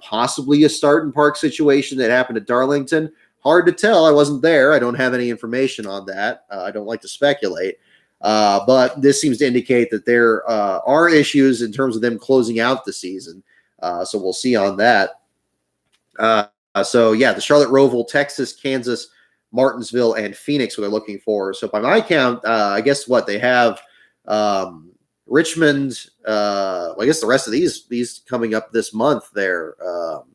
possibly a start and park situation that happened at Darlington. Hard to tell. I wasn't there. I don't have any information on that. I don't like to speculate. But this seems to indicate that there are issues in terms of them closing out the season. So we'll see on that. The Charlotte, Roval, Texas, Kansas, Martinsville, and Phoenix, what they're looking for. So by my count, I guess what they have, Richmond, I guess the rest of these coming up this month there.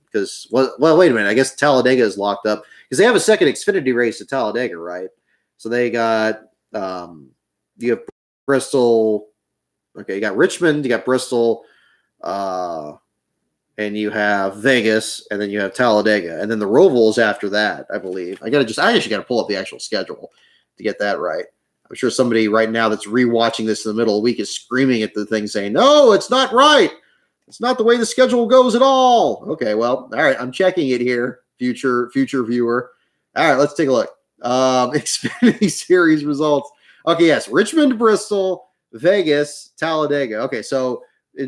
Because, wait a minute. I guess Talladega is locked up because they have a second Xfinity race at Talladega, right? So they got, you have Bristol, Okay, you got Richmond, you got Bristol, and you have Vegas, and then you have Talladega, and then the Roval's after that, I believe. I actually got to pull up the actual schedule to get that right. I'm sure somebody right now that's rewatching this in the middle of the week is screaming at the thing saying, "No, it's not right. It's not the way the schedule goes at all." Okay, well, all right, I'm checking it here, future viewer. All right, let's take a look. Xfinity Series results. Okay, yes, Richmond, Bristol, Vegas, Talladega. Okay, so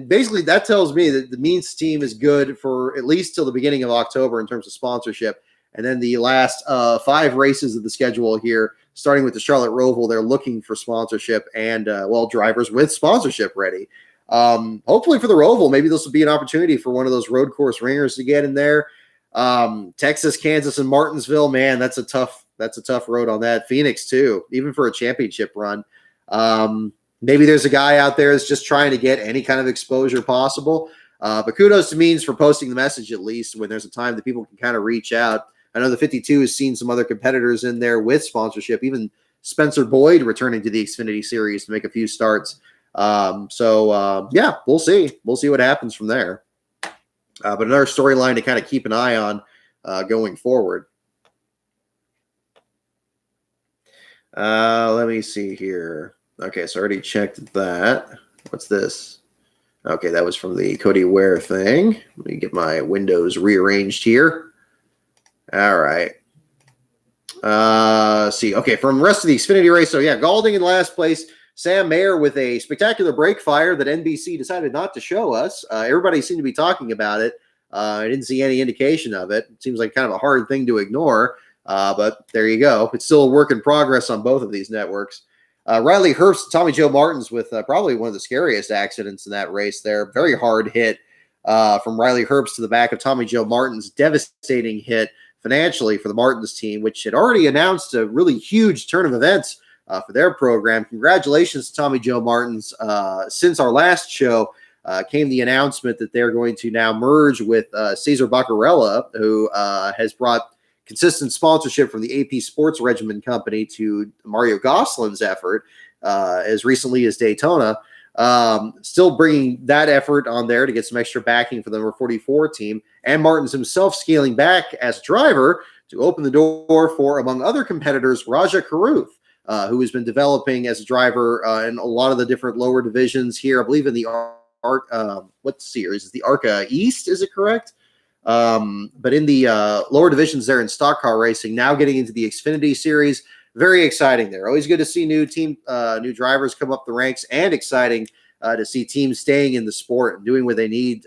basically that tells me that the Means team is good for at least till the beginning of October in terms of sponsorship. And then the last 5 races of the schedule here, starting with the Charlotte Roval, they're looking for sponsorship and, drivers with sponsorship ready. Hopefully for the Roval, maybe this will be an opportunity for one of those road course ringers to get in there. Texas, Kansas, and Martinsville, man, that's a tough road on that. Phoenix too, even for a championship run. Maybe there's a guy out there that's just trying to get any kind of exposure possible. But kudos to Means for posting the message at least when there's a time that people can kind of reach out. I know the 52 has seen some other competitors in there with sponsorship, even Spencer Boyd returning to the Xfinity Series to make a few starts. We'll see. We'll see what happens from there. But another storyline to kind of keep an eye on going forward. Let me see here. Okay, so I already checked that. What's this? Okay, that was from the Cody Ware thing. Let me get my windows rearranged here. All right. See. Okay, from the rest of the Xfinity race. So, yeah, Galding in last place. Sam Mayer with a spectacular brake fire that NBC decided not to show us. Everybody seemed to be talking about it. I didn't see any indication of it. It seems like kind of a hard thing to ignore. But there you go. It's still a work in progress on both of these networks. Riley Herbst, Tommy Joe Martins with probably one of the scariest accidents in that race there. Very hard hit from Riley Herbst to the back of Tommy Joe Martins. Devastating hit financially for the Martins team, which had already announced a really huge turn of events for their program. Congratulations to Tommy Joe Martins. Since our last show came the announcement that they're going to now merge with Cesar Baccarella, who has brought consistent sponsorship from the AP Sports Regimen Company to Mario Gosselin's effort as recently as Daytona. Still bringing that effort on there to get some extra backing for the number 44 team, and Martins himself scaling back as driver to open the door for, among other competitors, Raja Karuth, who has been developing as a driver in a lot of the different lower divisions here. I believe in the what series is the ARCA East? Is it correct? But in the lower divisions there in stock car racing, now getting into the Xfinity Series, very exciting there. Always good to see new drivers come up the ranks, and exciting to see teams staying in the sport and doing what they need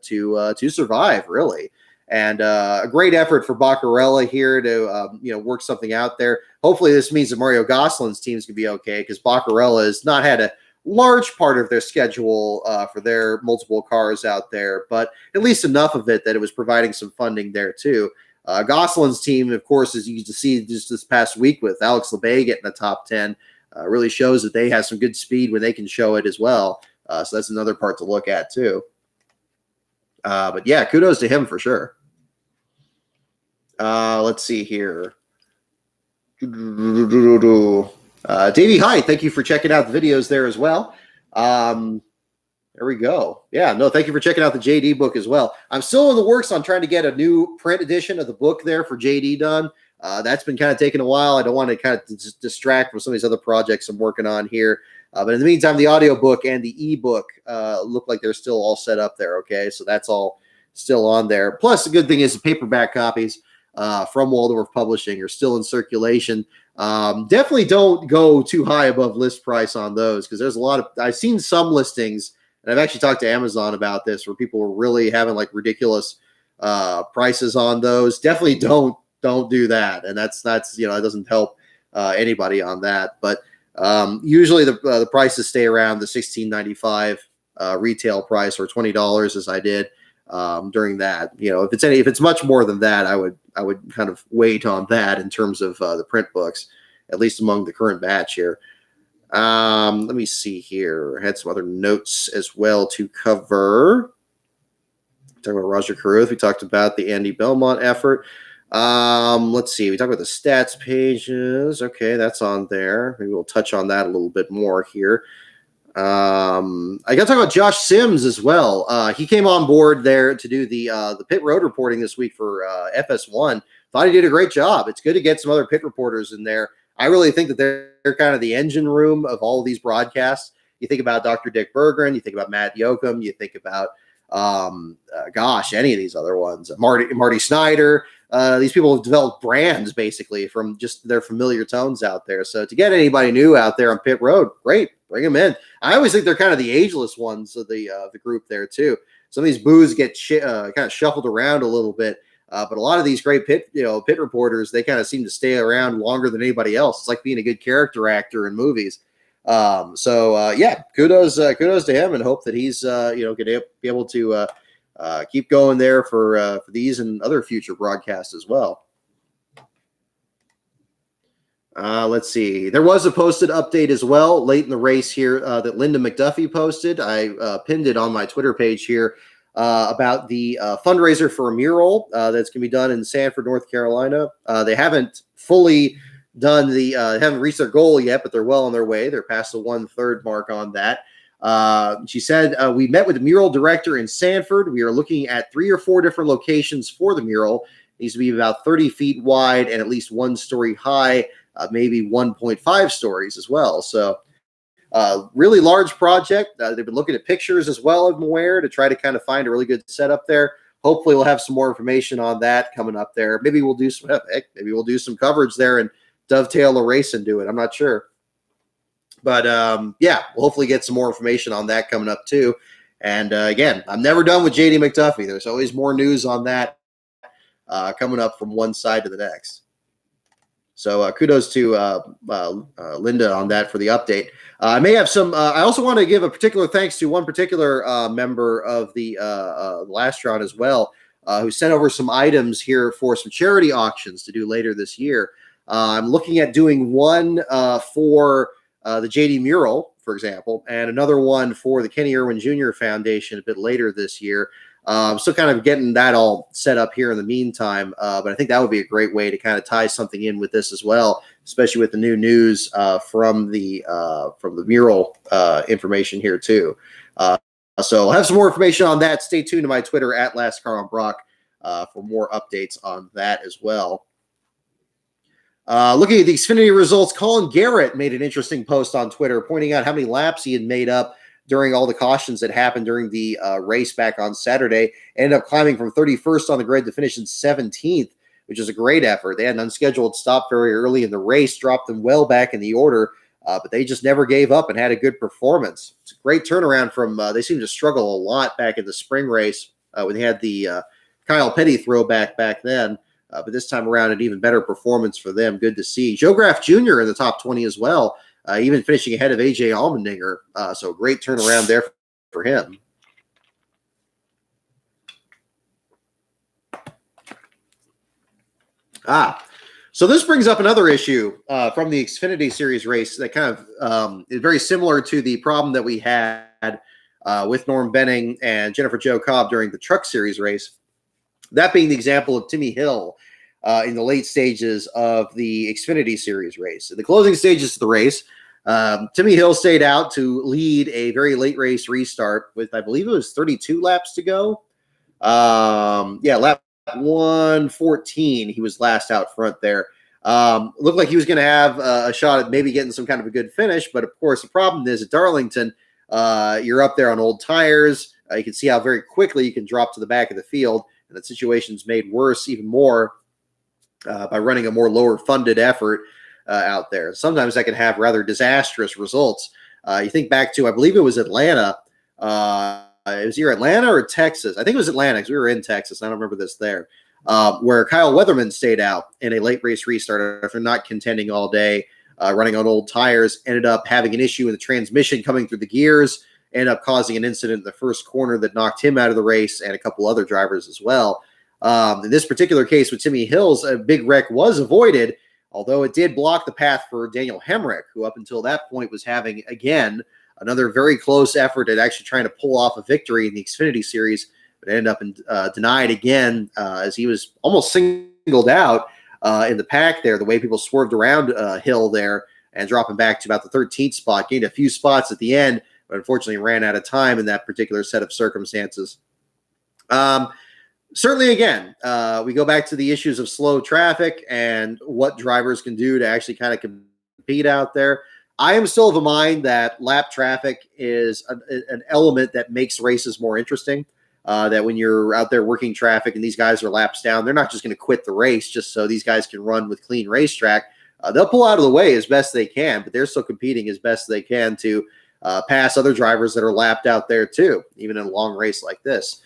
to survive, really. And a great effort for Baccarella here to work something out there. Hopefully, this means that Mario Gosselin's teams can be okay, because Baccarella has not had a large part of their schedule for their multiple cars out there, but at least enough of it that it was providing some funding there too. Gosselin's team, of course, as you can see just this past week with Alex Lebay getting the top 10, really shows that they have some good speed when they can show it as well. So that's another part to look at too. But yeah, kudos to him for sure. Let's see here. Davey, hi. Thank you for checking out the videos there as well. There we go. Yeah, no, thank you for checking out the JD book as well. I'm still in the works on trying to get a new print edition of the book there for JD done. That's been kind of taking a while. I don't want to kind of distract from some of these other projects I'm working on here. But in the meantime, the audiobook and the ebook look like they're still all set up there. Okay, so that's all still on there. Plus, the good thing is the paperback copies from Waldorf Publishing are still in circulation. Definitely don't go too high above list price on those, because there's a lot of, I've seen some listings, and I've actually talked to Amazon about this, where people were really having like ridiculous prices on those. Definitely don't do that, and that's it doesn't help anybody on that. But usually the prices stay around the $16.95 retail price, or $20 as I did during that. If it's much more than that, I would kind of wait on that in terms of the print books, at least among the current batch here. Let me see here. I had some other notes as well to cover. Talking about Roger Caruth. We talked about the Andy Belmont effort. Let's see. We talked about the stats pages. Okay, that's on there. Maybe we'll touch on that a little bit more here. I got to talk about Josh Sims as well. He came on board there to do the pit road reporting this week for FS1. Thought he did a great job. It's good to get some other pit reporters in there. I really think that they're kind of the engine room of all of these broadcasts. You think about Dr. Dick Berggren, you think about Matt Yoakum, you think about any of these other ones, Marty Snyder. These people have developed brands basically from just their familiar tones out there. So to get anybody new out there on pit road, great, bring them in. I always think they're kind of the ageless ones of the group there too. Some of these boos get kind of shuffled around a little bit, but a lot of these great pit reporters, they kind of seem to stay around longer than anybody else. It's like being a good character actor in movies. Kudos to him, and hope that he's going to be able to keep going there for these and other future broadcasts as well. Let's see. There was a posted update as well late in the race here that Linda McDuffie posted. I pinned it on my Twitter page here about the fundraiser for a mural that's going to be done in Sanford, North Carolina. They haven't fully done haven't reached their goal yet, but they're well on their way. They're past the 1/3 mark on that. She said, we met with the mural director in Sanford. We are looking at 3 or 4 different locations for the mural. It needs to be about 30 feet wide and at least 1 story high, maybe 1.5 stories as well. So really large project. They've been looking at pictures as well, I'm aware, to try to kind of find a really good setup there. Hopefully we'll have some more information on that coming up there. Maybe we'll do some coverage there and dovetail the race and do it. I'm not sure. But we'll hopefully get some more information on that coming up too. And again, I'm never done with JD McDuffie. There's always more news on that coming up from one side to the next. So kudos to Linda on that for the update. I may have some. I also want to give a particular thanks to one particular member of the last round as well, who sent over some items here for some charity auctions to do later this year. I'm looking at doing one for the JD mural, for example, and another one for the Kenny Irwin Jr. Foundation a bit later this year. Still kind of getting that all set up here in the meantime, but I think that would be a great way to kind of tie something in with this as well, especially with the new news from the mural information here too. So I'll have some more information on that. Stay tuned to my Twitter at LastCarOnBrock for more updates on that as well. Looking at the Xfinity results, Colin Garrett made an interesting post on Twitter pointing out how many laps he had made up during all the cautions that happened during the race back on Saturday. Ended up climbing from 31st on the grid to finish in 17th, which is a great effort. They had an unscheduled stop very early in the race, dropped them well back in the order, but they just never gave up and had a good performance. It's a great turnaround from they seemed to struggle a lot back in the spring race when they had the Kyle Petty throwback back then. But this time around, an even better performance for them. Good to see. Joe Graff Jr. in the top 20 as well, even finishing ahead of A.J. Allmendinger. So great turnaround there for him. So this brings up another issue from the Xfinity Series race that kind of is very similar to the problem that we had with Norm Benning and Jennifer Jo Cobb during the Truck Series race. That being the example of Timmy Hill in the late stages of the Xfinity Series race. In the closing stages of the race, Timmy Hill stayed out to lead a very late race restart with, I believe it was 32 laps to go. Lap 114, he was last out front there. Looked like he was going to have a shot at maybe getting some kind of a good finish, but of course the problem is at Darlington, you're up there on old tires. You can see how very quickly you can drop to the back of the field. And that situation's made worse even more by running a more lower funded effort out there. Sometimes that can have rather disastrous results. You think back to, I believe it was Atlanta. It was either Atlanta or Texas. I think it was Atlanta because we were in Texas. I don't remember this there. Where Kyle Weatherman stayed out in a late race restart after not contending all day, running on old tires, ended up having an issue in the transmission coming through the gears, ended up causing an incident in the first corner that knocked him out of the race and a couple other drivers as well. In this particular case with Timmy Hills, a big wreck was avoided, although it did block the path for Daniel Hemrick, who up until that point was having, again, another very close effort at actually trying to pull off a victory in the Xfinity Series, but ended up denied again as he was almost singled out in the pack there, the way people swerved around Hill there and dropping back to about the 13th spot, gained a few spots at the end, but unfortunately ran out of time in that particular set of circumstances. Certainly, again, we go back to the issues of slow traffic and what drivers can do to actually kind of compete out there. I am still of a mind that lap traffic is an element that makes races more interesting. That when you're out there working traffic and these guys are laps down, they're not just going to quit the race just so these guys can run with clean racetrack. They'll pull out of the way as best they can, but they're still competing as best they can to pass other drivers that are lapped out there too, even in a long race like this.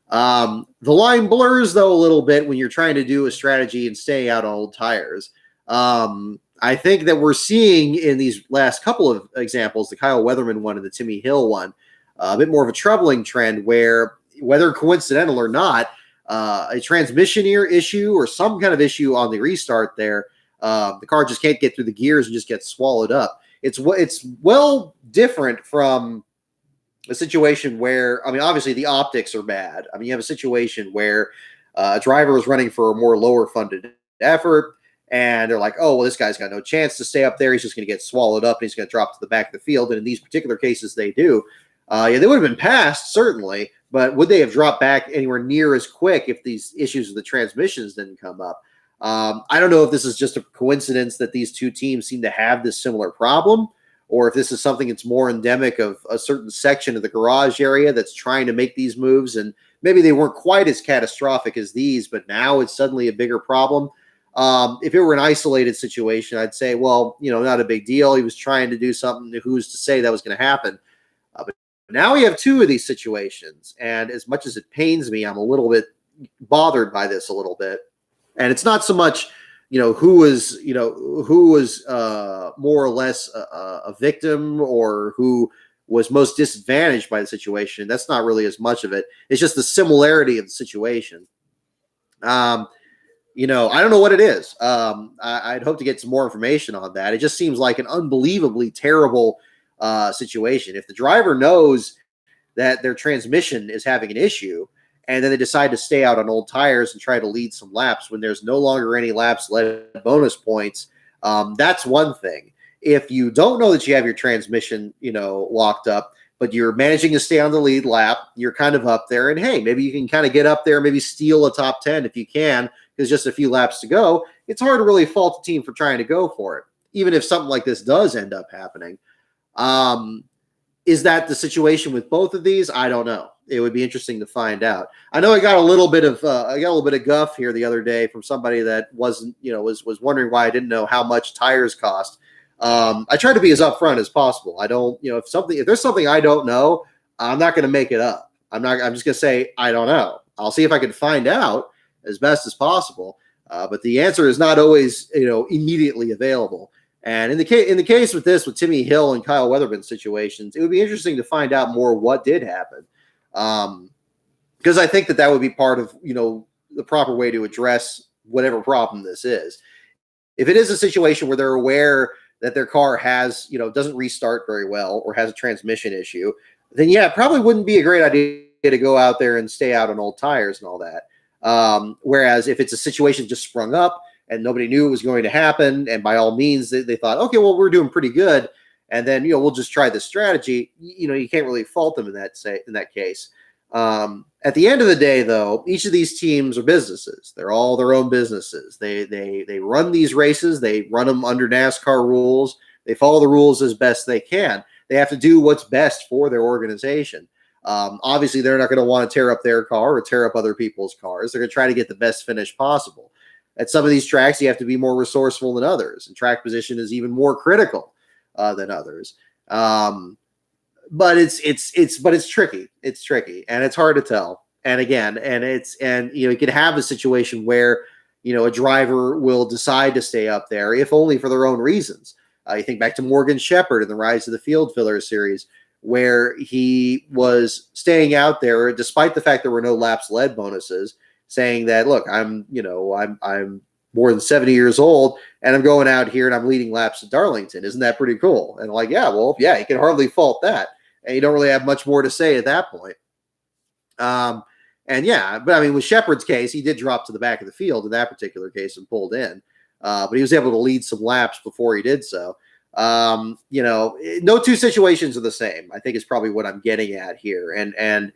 The line blurs, though, a little bit when you're trying to do a strategy and stay out on old tires. I think that we're seeing in these last couple of examples, the Kyle Weatherman one and the Timmy Hill one, a bit more of a troubling trend where, whether coincidental or not, a transmission issue or some kind of issue on the restart there, the car just can't get through the gears and just gets swallowed up. It's well different from a situation where, I mean, obviously the optics are bad. I mean, you have a situation where a driver is running for a more lower funded effort, and they're like, oh, well, this guy's got no chance to stay up there. He's just going to get swallowed up and he's going to drop to the back of the field. And in these particular cases, they do. Yeah, they would have been passed, certainly, but would they have dropped back anywhere near as quick if these issues with the transmissions didn't come up? I don't know if this is just a coincidence that these two teams seem to have this similar problem, or if this is something that's more endemic of a certain section of the garage area that's trying to make these moves, and maybe they weren't quite as catastrophic as these, but now it's suddenly a bigger problem. If it were an isolated situation, I'd say, well, not a big deal. He was trying to do something. Who's to say that was going to happen? But now we have two of these situations, and as much as it pains me, I'm a little bit bothered by this a little bit. And it's not so much who was more or less a victim or who was most disadvantaged by the situation. That's not really as much of it. It's just the similarity of the situation. I don't know what it is. I'd hope to get some more information on that. It just seems like an unbelievably terrible situation. If the driver knows that their transmission is having an issue, and then they decide to stay out on old tires and try to lead some laps when there's no longer any laps led bonus points, that's one thing. If you don't know that you have your transmission, locked up, but you're managing to stay on the lead lap, you're kind of up there, and hey, maybe you can kind of get up there, maybe steal a top 10 if you can, because just a few laps to go. It's hard to really fault the team for trying to go for it, even if something like this does end up happening. Is that the situation with both of these? I don't know. It would be interesting to find out. I know I got a little bit of guff here the other day from somebody that wasn't, was wondering why I didn't know how much tires cost. I try to be as upfront as possible. I don't, if there's something I don't know, I'm not going to make it up. I'm just going to say, I don't know. I'll see if I can find out as best as possible. But the answer is not always, immediately available. And in the case with Timmy Hill and Kyle Weatherman situations, it would be interesting to find out more what did happen. Because I think that would be part of, the proper way to address whatever problem this is. If it is a situation where they're aware that their car has, doesn't restart very well or has a transmission issue, then yeah, it probably wouldn't be a great idea to go out there and stay out on old tires and all that. Whereas if it's a situation just sprung up and nobody knew it was going to happen, and by all means they thought, okay, well, we're doing pretty good, and then we'll just try this strategy. You can't really fault them in that case. At the end of the day, though, each of these teams are businesses. They're all their own businesses. They run these races. They run them under NASCAR rules. They follow the rules as best they can. They have to do what's best for their organization. Obviously, they're not going to want to tear up their car or tear up other people's cars. They're going to try to get the best finish possible. At some of these tracks, you have to be more resourceful than others, and track position is even more critical than others. But it's tricky. It's tricky, and it's hard to tell. And again, you could have a situation where a driver will decide to stay up there, if only for their own reasons. You think back to Morgan Shepherd in the Rise of the Field Filler series, where he was staying out there despite the fact there were no laps led bonuses, saying that, look, I'm more than 70 years old, and I'm going out here and I'm leading laps at Darlington. Isn't that pretty cool? And like, yeah, you can hardly fault that. And you don't really have much more to say at that point. And yeah, but I mean, with Shepard's case, he did drop to the back of the field in that particular case and pulled in. But he was able to lead some laps before he did so. No two situations are the same, I think is probably what I'm getting at here. And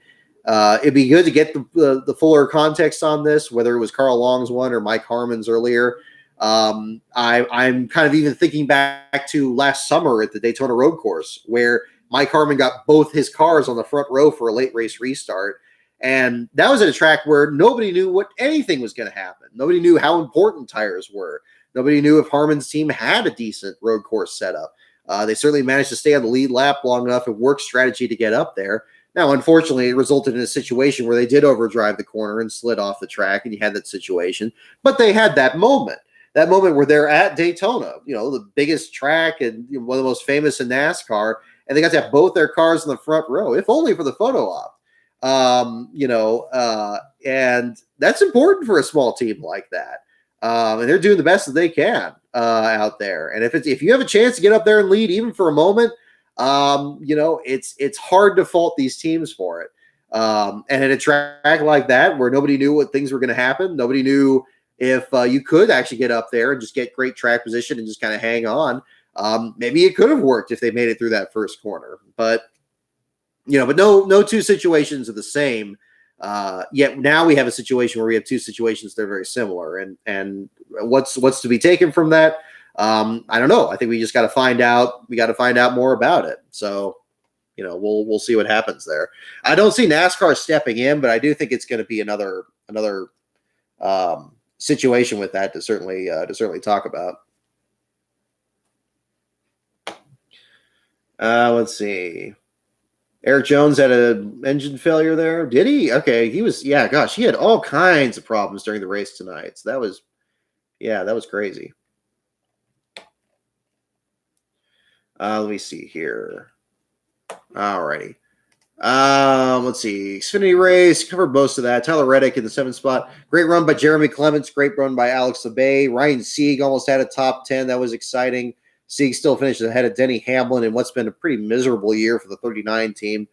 it'd be good to get the fuller context on this, whether it was Carl Long's one or Mike Harmon's earlier. I'm kind of even thinking back to last summer at the Daytona Road Course, where Mike Harmon got both his cars on the front row for a late race restart. And that was at a track where nobody knew what anything was going to happen. Nobody knew how important tires were. Nobody knew if Harmon's team had a decent road course setup. They certainly managed to stay on the lead lap long enough and work strategy to get up there. Now, unfortunately, it resulted in a situation where they did overdrive the corner and slid off the track, and you had that situation. But they had that moment where they're at Daytona, the biggest track and one of the most famous in NASCAR, and they got to have both their cars in the front row, if only for the photo op. And that's important for a small team like that. And they're doing the best that they can out there. And if you have a chance to get up there and lead, even for a moment, it's hard to fault these teams for it. And at a track like that, where nobody knew what things were going to happen, nobody knew if you could actually get up there and just get great track position and just kind of hang on. Maybe it could have worked if they made it through that first corner, but no two situations are the same. Yet now we have a situation where we have two situations that are very similar, and what's to be taken from that? I don't know. I think we just got to find out. We got to find out more about it. So, we'll see what happens there. I don't see NASCAR stepping in, but I do think it's going to be another situation with that to certainly talk about. Let's see. Eric Jones had an engine failure there. Did he? Okay. He had all kinds of problems during the race tonight. So that was crazy. Let me see here. Alrighty. Let's see. Xfinity race, covered most of that. Tyler Reddick in the 7th spot. Great run by Jeremy Clements. Great run by Alex Labay. Ryan Sieg almost had a top 10. That was exciting. Sieg still finishes ahead of Denny Hamlin in what's been a pretty miserable year for the 39 team.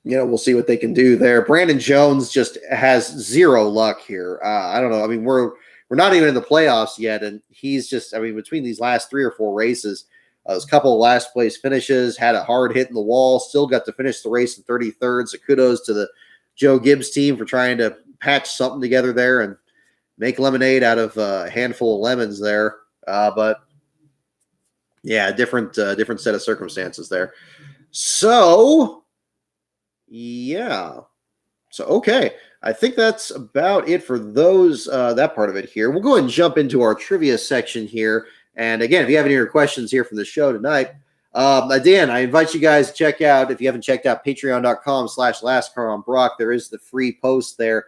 We'll see what they can do there. Brandon Jones just has zero luck here. I don't know. I mean, we're not even in the playoffs yet, and he's just, between these last 3 or 4 races, there's a couple of last place finishes, had a hard hit in the wall, still got to finish the race in 33rd. So kudos to the Joe Gibbs team for trying to patch something together there and make lemonade out of a handful of lemons there. But yeah, different set of circumstances there. So yeah. So, okay. I think that's about it for those, that part of it here. We'll go ahead and jump into our trivia section here. And again, if you have any other questions here from the show tonight, Dan, I invite you guys to check out, if you haven't checked out patreon.com/lastcaronbrock, there is the free post there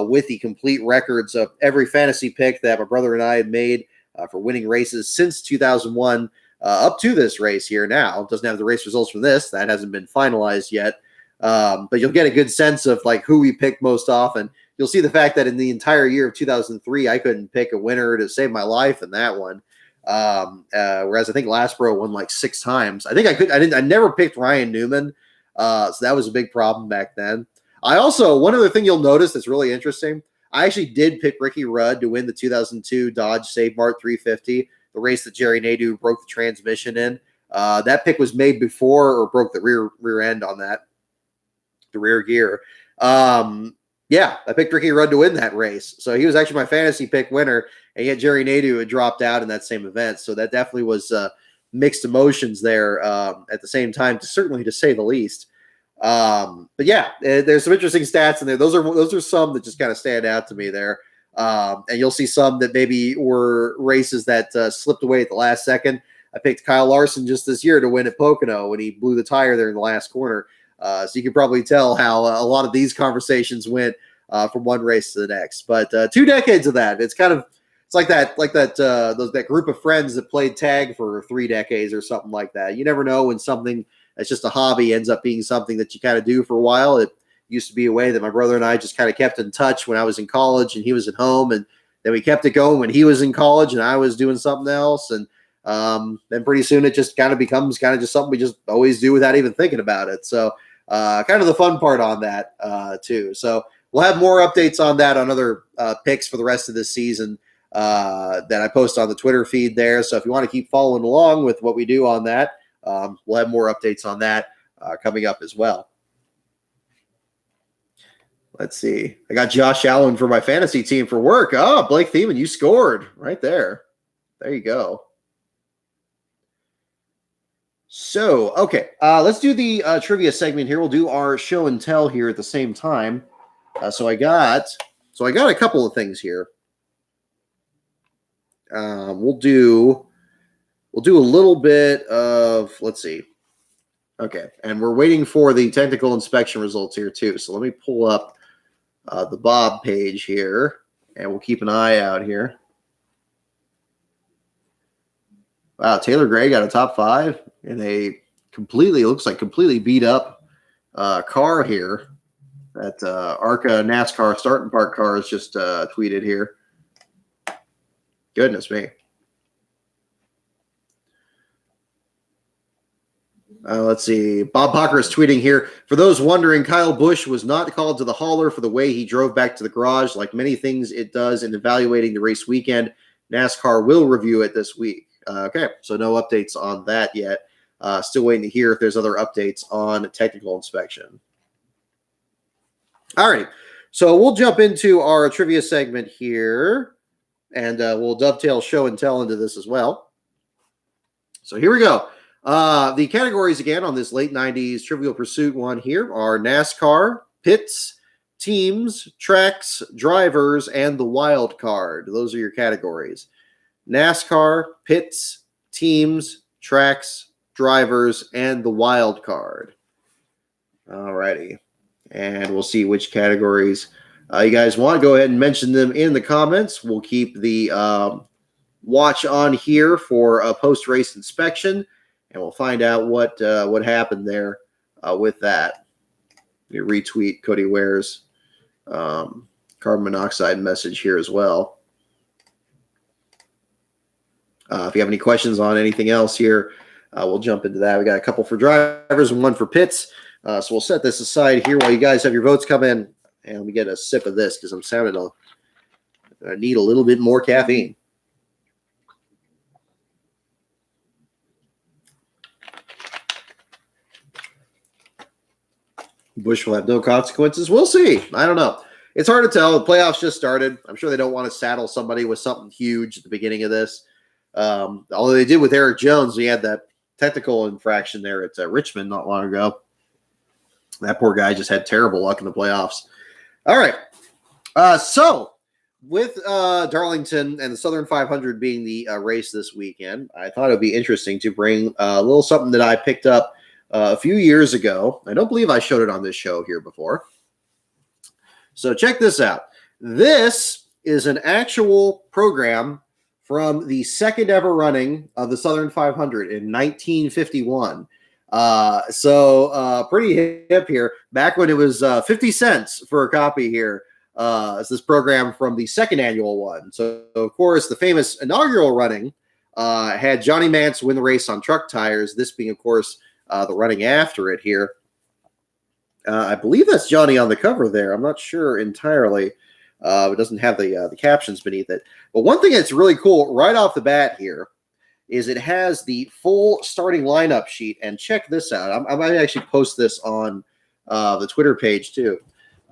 with the complete records of every fantasy pick that my brother and I had made for winning races since 2001 up to this race here now. It doesn't have the race results from this. That hasn't been finalized yet. But you'll get a good sense of like who we picked most often. You'll see the fact that in the entire year of 2003, I couldn't pick a winner to save my life in that one. Whereas I think Lastbro won like 6 times. I never picked Ryan Newman. So that was a big problem back then. One other thing you'll notice that's really interesting, I actually did pick Ricky Rudd to win the 2002 Dodge Save Mart 350, the race that Jerry Nadeau broke the transmission in. That pick was made before, or broke the rear end on that, the rear gear. Yeah, I picked Ricky Rudd to win that race. So he was actually my fantasy pick winner, and yet Jerry Nadeau had dropped out in that same event. So that definitely was mixed emotions there at the same time, certainly to say the least. But yeah, there's some interesting stats in there. Those are some that just kind of stand out to me there. And you'll see some that maybe were races that slipped away at the last second. I picked Kyle Larson just this year to win at Pocono when he blew the tire there in the last corner. So you can probably tell how a lot of these conversations went from one race to the next. But 2 decades of that, it's like that group of friends that played tag for 3 decades or something like that. You never know when something that's just a hobby ends up being something that you kind of do for a while. It used to be a way that my brother and I just kind of kept in touch when I was in college and he was at home, and then we kept it going when he was in college and I was doing something else. And then pretty soon it just kind of becomes kind of just something we just always do without even thinking about it. So kind of the fun part on that too. So we'll have more updates on that on other picks for the rest of this season. that I post on the Twitter feed there. So if you want to keep following along with what we do on that, we'll have more updates on that coming up as well. Let's see. I got Josh Allen for my fantasy team for work. Oh, Blake Thiemann, you scored right there. There you go. So, okay, let's do the trivia segment here. We'll do our show and tell here at the same time. So I got a couple of things here. We'll do a little bit of, let's see. Okay, and we're waiting for the technical inspection results here too. So let me pull up the Bob page here, and we'll keep an eye out here. Wow, Taylor Gray got a top 5 in a looks like completely beat up car here. That ARCA NASCAR starting park car is just tweeted here. Goodness me. Let's see. Bob Hocker is tweeting here. For those wondering, Kyle Busch was not called to the hauler for the way he drove back to the garage. Like many things it does in evaluating the race weekend, NASCAR will review it this week. Okay, so no updates on that yet. Still waiting to hear if there's other updates on technical inspection. All right, so we'll jump into our trivia segment here, and we'll dovetail show and tell into this as well. So here we go. The categories again on this late 90s Trivial Pursuit one here are NASCAR, pits, teams, tracks, drivers, and the wild card. Those are your categories. NASCAR, pits, teams, tracks, drivers, and the wild card. All righty. And we'll see which categories you guys want. Go ahead and mention them in the comments. We'll keep the watch on here for a post-race inspection, and we'll find out what happened there with that. You retweet Cody Ware's carbon monoxide message here as well. If you have any questions on anything else here, we'll jump into that. We got a couple for drivers and one for pits. So we'll set this aside here while you guys have your votes come in. And let me get a sip of this because I'm sounding I need a little bit more caffeine. Busch will have no consequences. We'll see. I don't know. It's hard to tell. The playoffs just started. I'm sure they don't want to saddle somebody with something huge at the beginning of this. Although they did with Eric Jones, we had that technical infraction there at Richmond not long ago. That poor guy just had terrible luck in the playoffs. All right. So with Darlington and the Southern 500 being the race this weekend, I thought it would be interesting to bring a little something that I picked up a few years ago. I don't believe I showed it on this show here before. So check this out. This is an actual program from the second ever running of the Southern 500 in 1951. So pretty hip here. Back when it was 50 cents for a copy here. It's this program from the second annual one. So, of course, the famous inaugural running had Johnny Mance win the race on truck tires. This being, of course, the running after it here. I believe that's Johnny on the cover there. I'm not sure entirely. It doesn't have the captions beneath it. But one thing that's really cool right off the bat here is it has the full starting lineup sheet. And check this out. I might actually post this on the Twitter page too.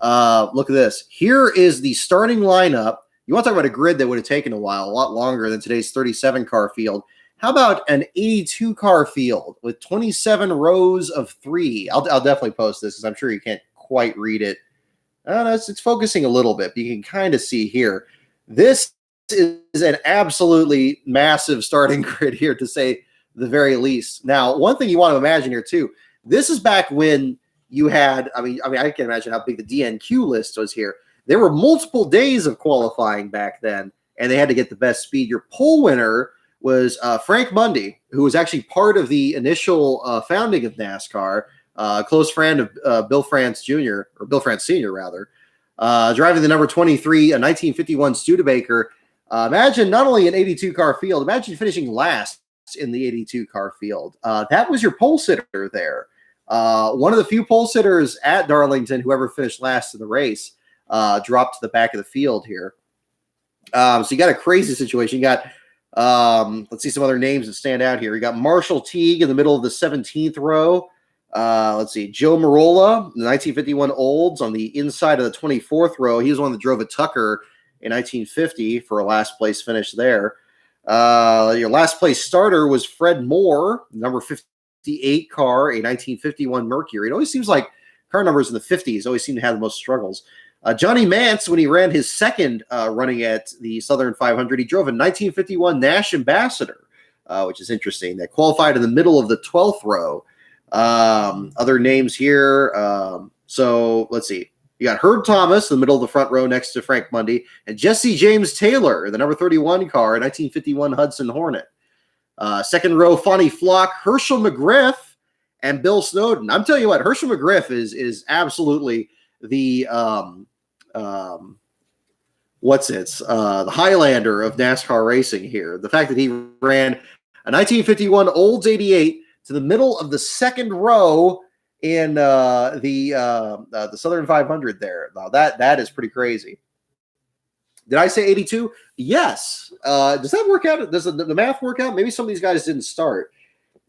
Look at this. Here is the starting lineup. You want to talk about a grid that would have taken a while, a lot longer than today's 37-car field. How about an 82-car field with 27 rows of 3? I'll definitely post this because I'm sure you can't quite read it. It's focusing a little bit, but you can kind of see here. This is an absolutely massive starting grid here, to say the very least. Now, one thing you want to imagine here too, this is back when you had, I mean, I can imagine how big the DNQ list was here. There were multiple days of qualifying back then, and they had to get the best speed. Your pole winner was Frank Mundy, who was actually part of the initial founding of NASCAR, a close friend of Bill France Jr., or Bill France Sr., rather, driving the number 23, a 1951 Studebaker. Imagine not only an 82-car field, imagine finishing last in the 82-car field. That was your pole sitter there. One of the few pole sitters at Darlington, whoever finished last in the race, dropped to the back of the field here. So you got a crazy situation. You got, let's see some other names that stand out here. You got Marshall Teague in the middle of the 17th row. Let's see, Joe Marola, the 1951 Olds on the inside of the 24th row. He was one that drove a Tucker in 1950 for a last place finish there. Your last place starter was Fred Moore, number 58 car, a 1951 Mercury. It always seems like car numbers in the 50s always seem to have the most struggles. Johnny Mantz, when he ran his second running at the Southern 500, he drove a 1951 Nash Ambassador, which is interesting. That qualified in the middle of the 12th row. Other names here. So let's see. You got Herb Thomas in the middle of the front row next to Frank Mundy, and Jesse James Taylor, the number 31 car, a 1951 Hudson Hornet. Second row, Fonnie Flock, Herschel McGriff, and Bill Snowden. I'm telling you what, Herschel McGriff is absolutely the the Highlander of NASCAR racing here. The fact that he ran a 1951 Olds 88 to the middle of the second row in the Southern 500 there. Now that is pretty crazy. Did I say 82? Yes. Does that work out? Does the math work out? Maybe some of these guys didn't start.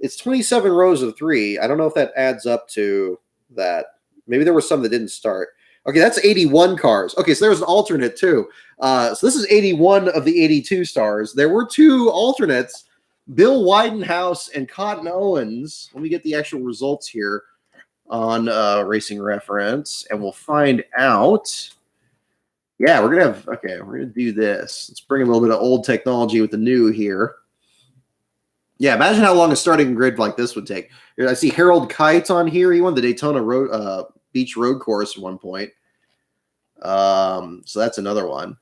It's 27 rows of 3. I don't know if that adds up to that. Maybe there were some that didn't start. Okay, that's 81 cars. Okay, so there's an alternate too. So this is 81 of the 82 stars. There were 2 alternates, Bill Widenhouse and Cotton Owens. Let me get the actual results here on Racing Reference, and we'll find out. Yeah, we're gonna do this. Let's bring a little bit of old technology with the new here. Yeah, imagine how long a starting grid like this would take. I see Harold Kite on here. He won the Daytona Beach Road Course at one point. So that's another one.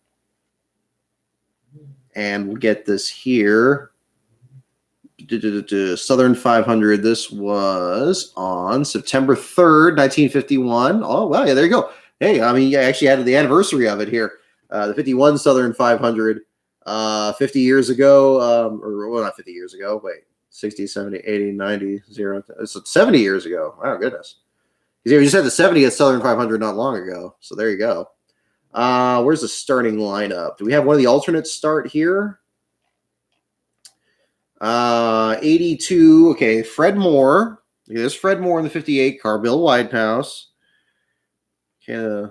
And we'll get this here. Southern 500. This was on September 3rd, 1951. Oh, well, yeah, there you go. Hey, I mean, you actually added the anniversary of it here. The 51 Southern 500, 50 years ago, or well, not 50 years ago. Wait, 60, 70, 80, 90, 0. It's 70 years ago. Wow, goodness. We just had the 70th Southern 500 not long ago. So there you go. Where's the starting lineup? Do we have one of the alternates start here? 82. Okay, Fred Moore. Okay, there's Fred Moore in the 58 car. Bill Widenhouse. Okay,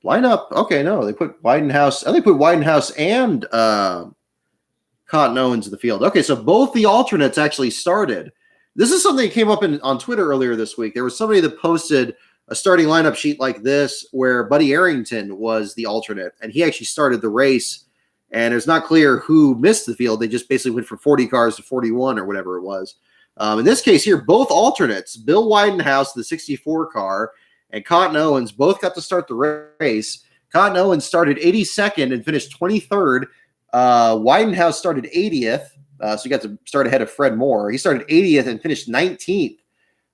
lineup. Okay, no, they put Widenhouse. They put Widenhouse and Cotton Owens in the field. Okay, so both the alternates actually started. This is something that came up on Twitter earlier this week. There was somebody that posted a starting lineup sheet like this where Buddy Arrington was the alternate, and he actually started the race. And it's not clear who missed the field. They just basically went from 40 cars to 41 or whatever it was. In this case here, both alternates, Bill Widenhouse, the 64 car, and Cotton Owens, both got to start the race. Cotton Owens started 82nd and finished 23rd. Widenhouse started 80th, so he got to start ahead of Fred Moore. He started 80th and finished 19th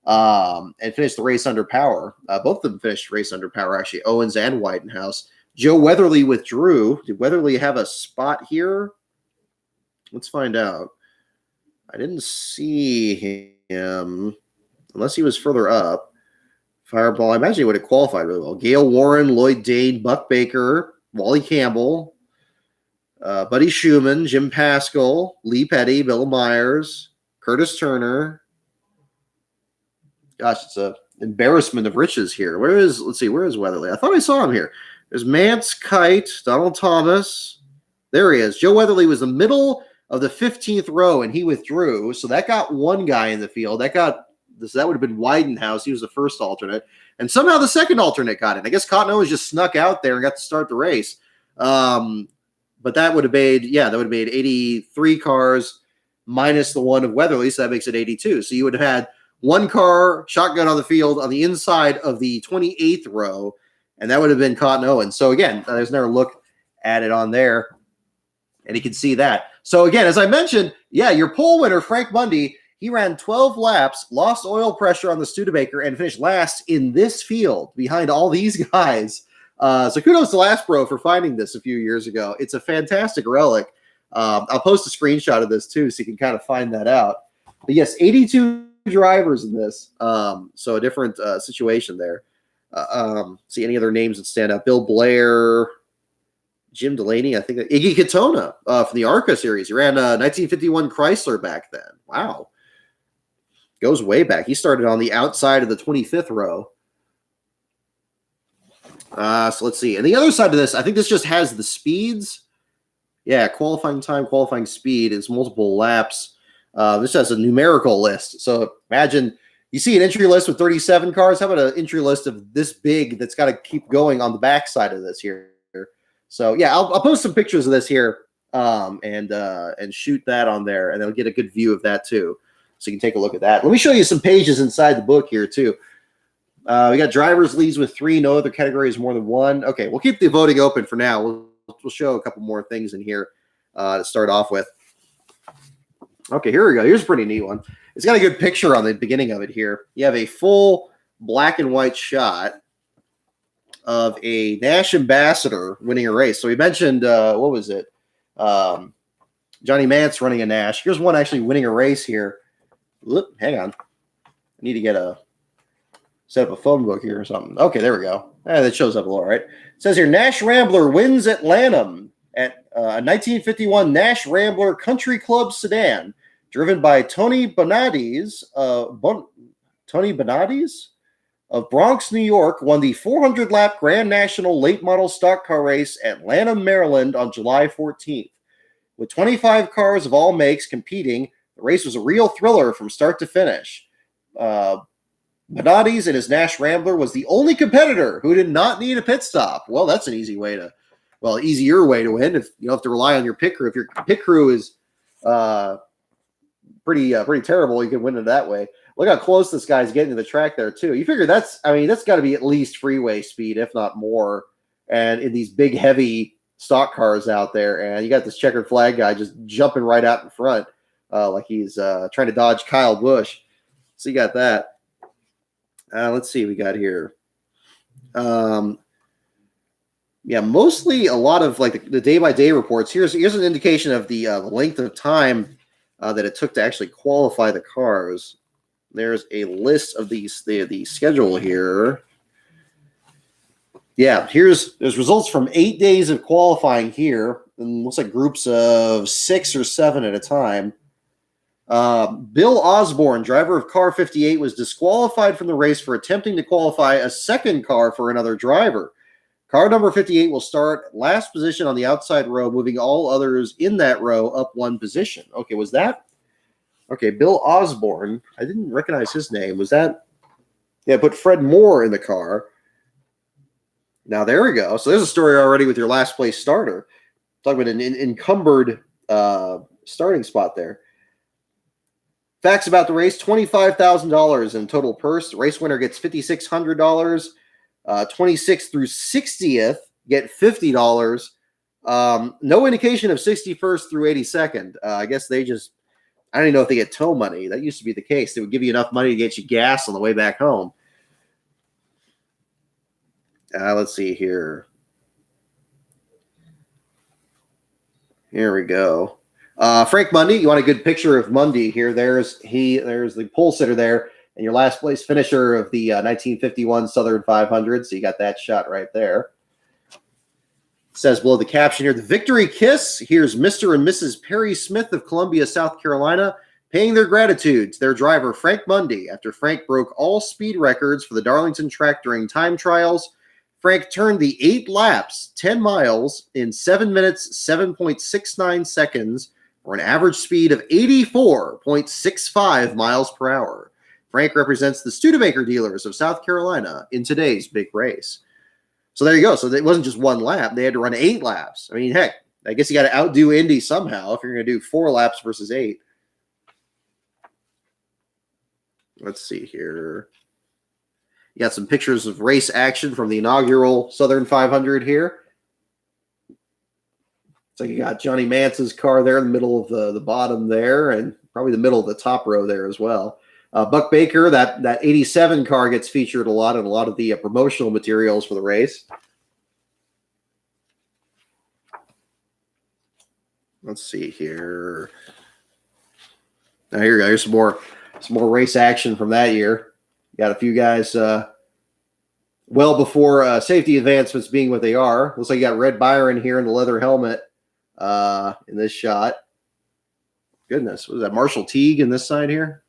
and finished the race under power. Both of them finished race under power, actually, Owens and Widenhouse. Joe Weatherly withdrew. Did Weatherly have a spot here? Let's find out. I didn't see him unless he was further up. Fireball, I imagine he would have qualified really well. Gail Warren, Lloyd Dane, Buck Baker, Wally Campbell, Buddy Schumann, Jim Pascal, Lee Petty, Bill Myers, Curtis Turner. Gosh, it's an embarrassment of riches here. Let's see, where is Weatherly? I thought I saw him here. There's Mance, Kite, Donald Thomas. There he is. Joe Weatherly was the middle of the 15th row, and he withdrew. So that got one guy in the field. That would have been Widenhouse. He was the first alternate. And somehow the second alternate got in. I guess Cotton Owens just snuck out there and got to start the race. But that would have made 83 cars minus the one of Weatherly, so that makes it 82. So you would have had one car shotgun on the field on the inside of the 28th row, and that would have been Cotton Owens. So again, there's another look at it on there, and you can see that. So again, as I mentioned, your pole winner, Frank Mundy, he ran 12 laps, lost oil pressure on the Studebaker, and finished last in this field behind all these guys. So kudos to Last Bro for finding this a few years ago. It's a fantastic relic. I'll post a screenshot of this too, so you can kind of find that out. But yes, 82 drivers in this. So a different situation there. See any other names that stand out? Bill Blair, Jim Delaney, I think Iggy Katona from the ARCA series. He ran 1951 Chrysler back then. Wow. Goes way back. He started on the outside of the 25th row. So let's see. And the other side of this, I think this just has the speeds. Yeah, qualifying time, qualifying speed is multiple laps. This has a numerical list. So imagine you see an entry list with 37 cars. How about an entry list of this big that's got to keep going on the back side of this here? So yeah, I'll post some pictures of this here and shoot that on there, and they'll get a good view of that too. So you can take a look at that. Let me show you some pages inside the book here too. We got drivers leads with 3. No other category is more than 1. Okay, we'll keep the voting open for now. We'll show a couple more things in here to start off with. Okay, here we go. Here's a pretty neat one. It's got a good picture on the beginning of it here. You have a full black and white shot of a Nash ambassador winning a race. So we mentioned, what was it? Johnny Mance running a Nash. Here's one actually winning a race here. Whoop, hang on. I need to set up a phone book here or something. Okay, there we go. That shows up a little, right? It says here, Nash Rambler wins at Lanham at a 1951 Nash Rambler Country Club sedan driven by Tony Bonades of Bronx, New York, won the 400-lap Grand National late model stock car race at Lanham, Maryland on July 14th. With 25 cars of all makes competing, the race was a real thriller from start to finish. Bonades and his Nash Rambler was the only competitor who did not need a pit stop. Well, that's an easier way to win. If you don't have to rely on your pit crew. If your pit crew is pretty terrible, you can win it that way. Look how close this guy's getting to the track there too. You figure that's got to be at least freeway speed, if not more. And in these big, heavy stock cars out there, and you got this checkered flag guy just jumping right out in front, like he's trying to dodge Kyle Busch. So you got that. Let's see what we got here. Yeah, mostly a lot of like the day-by-day reports. Here's an indication of the length of time that it took to actually qualify the cars. There's a list of the schedule here. Yeah, there's results from 8 days of qualifying here, and looks like groups of 6 or 7 at a time. Bill Osborne, driver of car 58, was disqualified from the race for attempting to qualify a second car for another driver. Car number 58 will start last position on the outside row, moving all others in that row up 1 position. Okay, was that? Okay, Bill Osborne. I didn't recognize his name. Was that? Yeah, put Fred Moore in the car. Now, there we go. So there's a story already with your last place starter. Talking about an encumbered starting spot there. Facts about the race, $25,000 in total purse. The race winner gets $5,600. 26th through 60th get $50. No indication of 61st through 82nd. I guess I don't even know if they get tow money. That used to be the case. They would give you enough money to get you gas on the way back home. Let's see here. Here we go. Frank Mundy, you want a good picture of Mundy here. There's the pole sitter there, and your last place finisher of the 1951 Southern 500. So you got that shot right there. It says below the caption here, the victory kiss. Here's Mr. and Mrs. Perry Smith of Columbia, South Carolina, paying their gratitude to their driver, Frank Mundy. After Frank broke all speed records for the Darlington track during time trials, Frank turned the 8 laps, 10 miles, in 7 minutes, 7.69 seconds, or an average speed of 84.65 miles per hour. Frank represents the Studebaker dealers of South Carolina in today's big race. So there you go. So it wasn't just 1 lap. They had to run 8 laps. I mean, heck, I guess you got to outdo Indy somehow if you're going to do 4 laps versus 8. Let's see here. You got some pictures of race action from the inaugural Southern 500 here. So you got Johnny Mance's car there in the middle of the bottom there, and probably the middle of the top row there as well. Buck Baker, that 87 car gets featured a lot in a lot of the promotional materials for the race. Let's see here. Now here you go. Here's some more race action from that year. Got a few guys well before safety advancements being what they are. Looks like you got Red Byron here in the leather helmet in this shot. Goodness, what is that? Marshall Teague in this side here.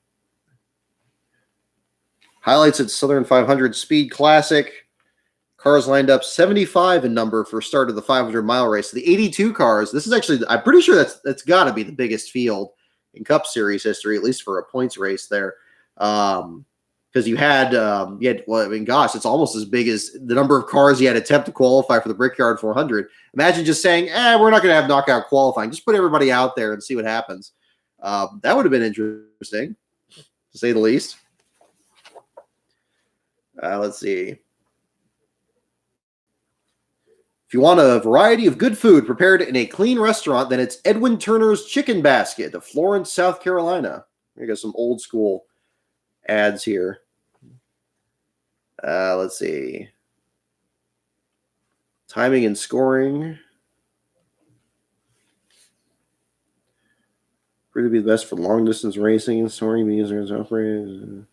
Highlights at Southern 500 Speed Classic. Cars lined up 75 in number for start of the 500-mile race. The 82 cars, this is actually, I'm pretty sure that's got to be the biggest field in Cup Series history, at least for a points race there. Because you had, well, I mean, gosh, it's almost as big as the number of cars you had to attempt to qualify for the Brickyard 400. Imagine just saying, we're not going to have knockout qualifying. Just put everybody out there and see what happens. That would have been interesting, to say the least. Let's see. If you want a variety of good food prepared in a clean restaurant, then it's Edwin Turner's Chicken Basket of Florence, South Carolina. We got some old school ads here. Let's see. Timing and scoring. Proved to be the best for long distance racing and soaring users operators.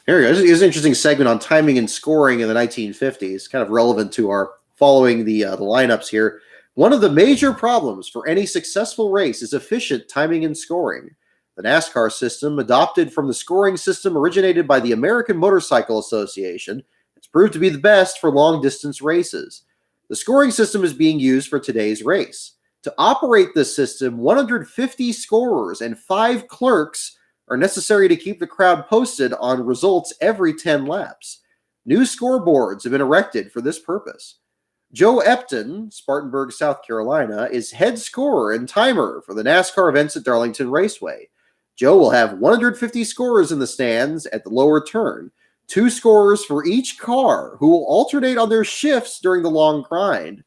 Here we go. This is an interesting segment on timing and scoring in the 1950s, kind of relevant to our following the lineups here. One of the major problems for any successful race is efficient timing and scoring. The NASCAR system, adopted from the scoring system originated by the American Motorcycle Association, has proved to be the best for long-distance races. The scoring system is being used for today's race. To operate this system, 150 scorers and 5 clerks are necessary to keep the crowd posted on results every 10 laps. New scoreboards have been erected for this purpose. Joe Epton, Spartanburg, South Carolina, is head scorer and timer for the NASCAR events at Darlington Raceway. Joe will have 150 scorers in the stands at the lower turn, 2 scorers for each car who will alternate on their shifts during the long grind.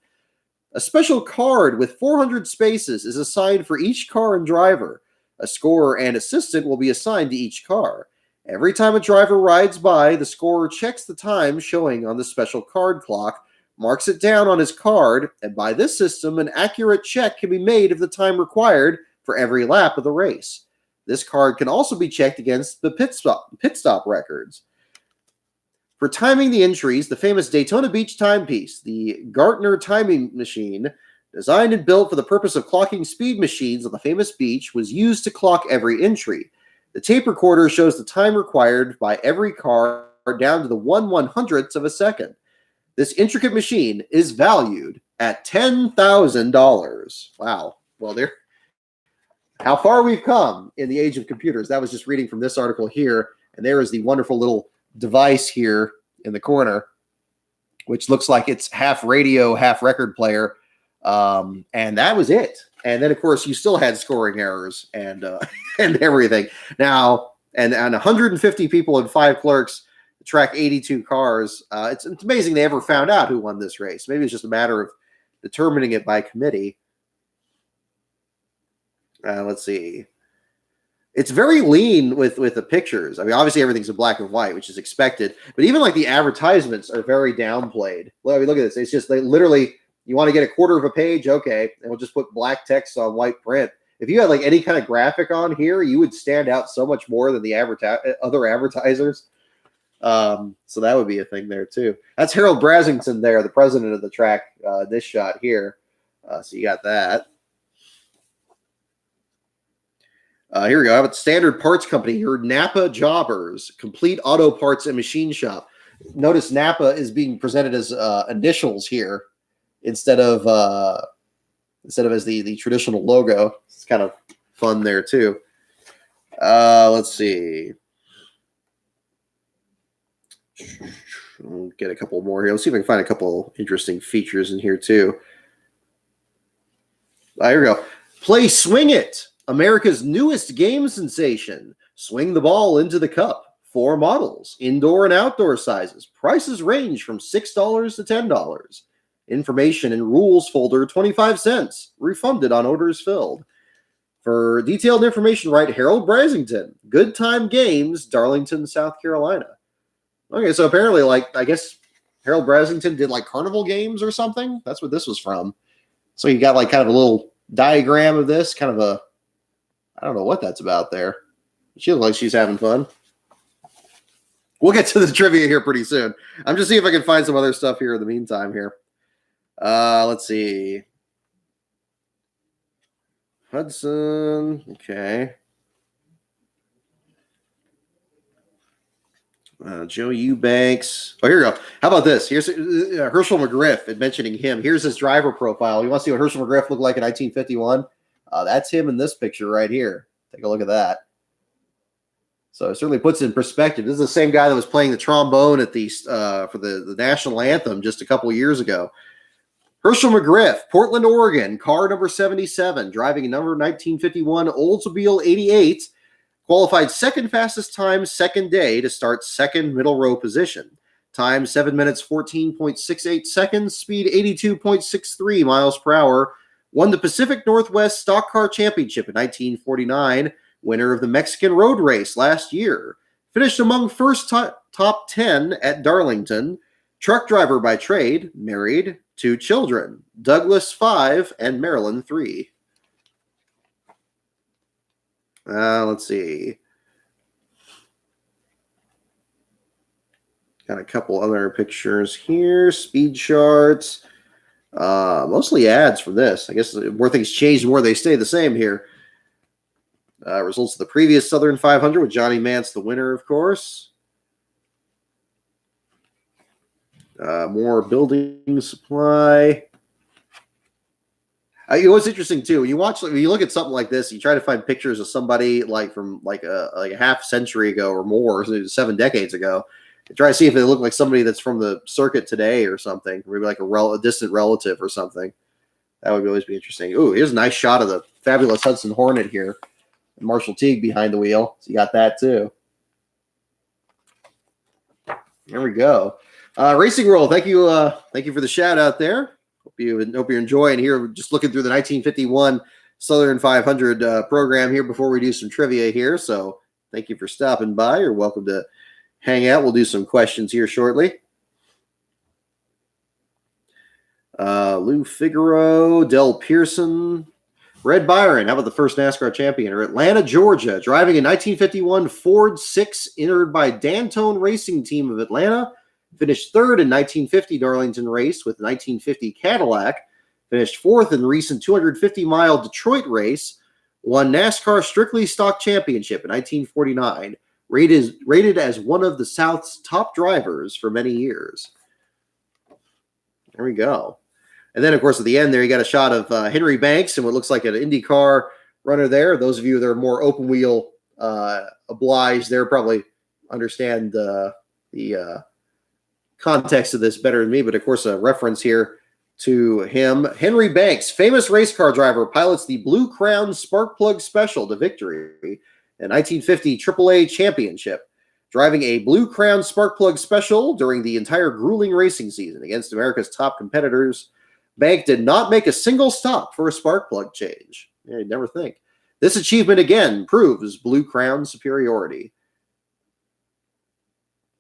A special card with 400 spaces is assigned for each car and driver. A scorer and assistant will be assigned to each car. Every time a driver rides by, the scorer checks the time showing on the special card clock, marks it down on his card, and by this system, an accurate check can be made of the time required for every lap of the race. This card can also be checked against the pit stop records. For timing the entries, the famous Daytona Beach timepiece, the Gartner timing machine, designed and built for the purpose of clocking speed machines on the famous beach, was used to clock every entry. The tape recorder shows the time required by every car down to the 1/100th of a second. This intricate machine is valued at $10,000. Wow. Well, there. How far we've come in the age of computers. That was just reading from this article here, and there is the wonderful little device here in the corner, which looks like it's half radio, half record player. And that was it. And then, of course, you still had scoring errors and and everything. Now, and 150 people and 5 clerks track 82 cars. It's amazing they ever found out who won this race. Maybe it's just a matter of determining it by committee. Let's see. It's very lean with the pictures. I mean, obviously everything's in black and white, which is expected. But even like the advertisements are very downplayed. Well, I mean, look at this. It's just they literally. You want to get a quarter of a page? Okay. And we'll just put black text on white print. If you had like any kind of graphic on here, you would stand out so much more than the other advertisers. So that would be a thing there too. That's Harold Brasington there, the president of the track, this shot here. So you got that. Here we go. I have a Standard Parts Company here. Napa Jobbers, complete auto parts and machine shop. Notice Napa is being presented as initials here. Instead of as the traditional logo. It's kind of fun there too. Let's see. We'll get a couple more here. Let's see if I can find a couple interesting features in here too. Here we go. Play Swing It, America's newest game sensation. Swing the ball into the cup. 4 models, indoor and outdoor sizes. Prices range from $6 to $10. Information and rules folder, 25 cents. Refunded on orders filled. For detailed information, write Harold Brasington. Good Time Games, Darlington, South Carolina. Okay, so apparently, like, I guess Harold Brasington did, like, carnival games or something. That's what this was from. So you got, like, kind of a little diagram of this. Kind of a, I don't know what that's about there. She looks like she's having fun. We'll get to the trivia here pretty soon. I'm just seeing if I can find some other stuff here in the meantime here. Let's see. Hudson. Okay. Joe Eubanks. Oh, here we go. How about this? Here's Herschel McGriff, and mentioning him. Here's his driver profile. You want to see what Herschel McGriff looked like in 1951? That's him in this picture right here. Take a look at that. So it certainly puts it in perspective. This is the same guy that was playing the trombone at the for the national anthem just a couple of years ago. Herschel McGriff, Portland, Oregon, car number 77, driving a number 1951 Oldsmobile 88, qualified second fastest time, second day to start second middle row position. Time 7 minutes 14.68 seconds, speed 82.63 miles per hour. Won the Pacific Northwest Stock Car Championship in 1949, winner of the Mexican Road Race last year. Finished among first top 10 at Darlington. Truck driver by trade, married, 2 children, Douglas 5 and Marilyn 3. Let's see. Got a couple other pictures here. Speed charts. Mostly ads for this. I guess the more things change, the more they stay the same here. Results of the previous Southern 500 with Johnny Mance, the winner, of course. More building supply. What's interesting too, when you look at something like this, you try to find pictures of somebody like from like a half century ago or more, 7 decades ago. Try to see if they look like somebody that's from the circuit today or something, maybe like a distant relative or something. That would always be interesting. Ooh, here's a nice shot of the fabulous Hudson Hornet here. Marshall Teague behind the wheel. So you got that too. There we go. Racing World, thank you for the shout out there. Hope you're enjoying here. Just looking through the 1951 Southern 500 program here before we do some trivia here. So thank you for stopping by. You're welcome to hang out. We'll do some questions here shortly. Lou Figaro, Del Pearson, Red Byron. How about the first NASCAR champion? Or Atlanta, Georgia, driving a 1951 Ford 6 entered by Dantone Racing Team of Atlanta. Finished third in 1950 Darlington race with 1950 Cadillac. Finished fourth in the recent 250-mile Detroit race. Won NASCAR Strictly Stock Championship in 1949. Rated as one of the South's top drivers for many years. There we go. And then, of course, at the end there, you got a shot of Henry Banks and what looks like an IndyCar runner there. Those of you that are more open wheel obliged there probably understand the context of this better than me, but of course a reference here to him. Henry Banks, famous race car driver, pilots the Blue Crown Spark Plug Special to victory in 1950 AAA Championship, driving a Blue Crown Spark Plug Special during the entire grueling racing season against America's top competitors. Bank did not make a single stop for a spark plug change. Yeah, you'd never think. This achievement again proves Blue Crown superiority.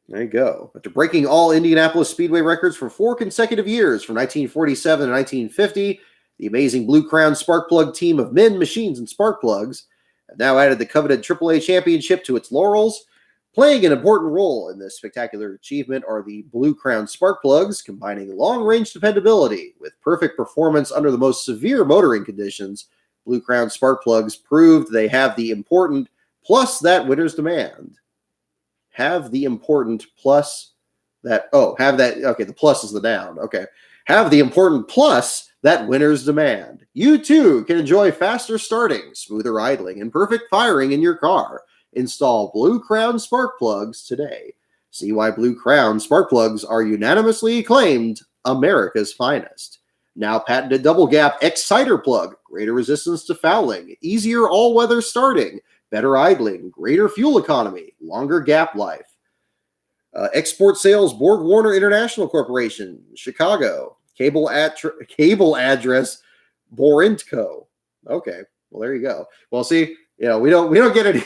There you go. After breaking all Indianapolis Speedway records for 4 consecutive years from 1947 to 1950, the amazing Blue Crown Spark Plug team of men, machines, and spark plugs have now added the coveted AAA championship to its laurels. Playing an important role in this spectacular achievement are the Blue Crown Spark Plugs, combining long-range dependability with perfect performance under the most severe motoring conditions. Blue Crown Spark Plugs proved they have the important plus that winners demand. Have the important plus that, the plus is the noun. Okay. Have the important plus that winners demand. You too can enjoy faster starting, smoother idling, and perfect firing in your car. Install Blue Crown Spark Plugs today. See why Blue Crown Spark Plugs are unanimously acclaimed America's finest. Now patented double gap Exciter Plug, greater resistance to fouling, easier all-weather starting, better idling, greater fuel economy, longer gap life. Export sales, Borg Warner International Corporation, Chicago. Cable address, Borintco. Okay, well there you go. Well, see, we don't get any.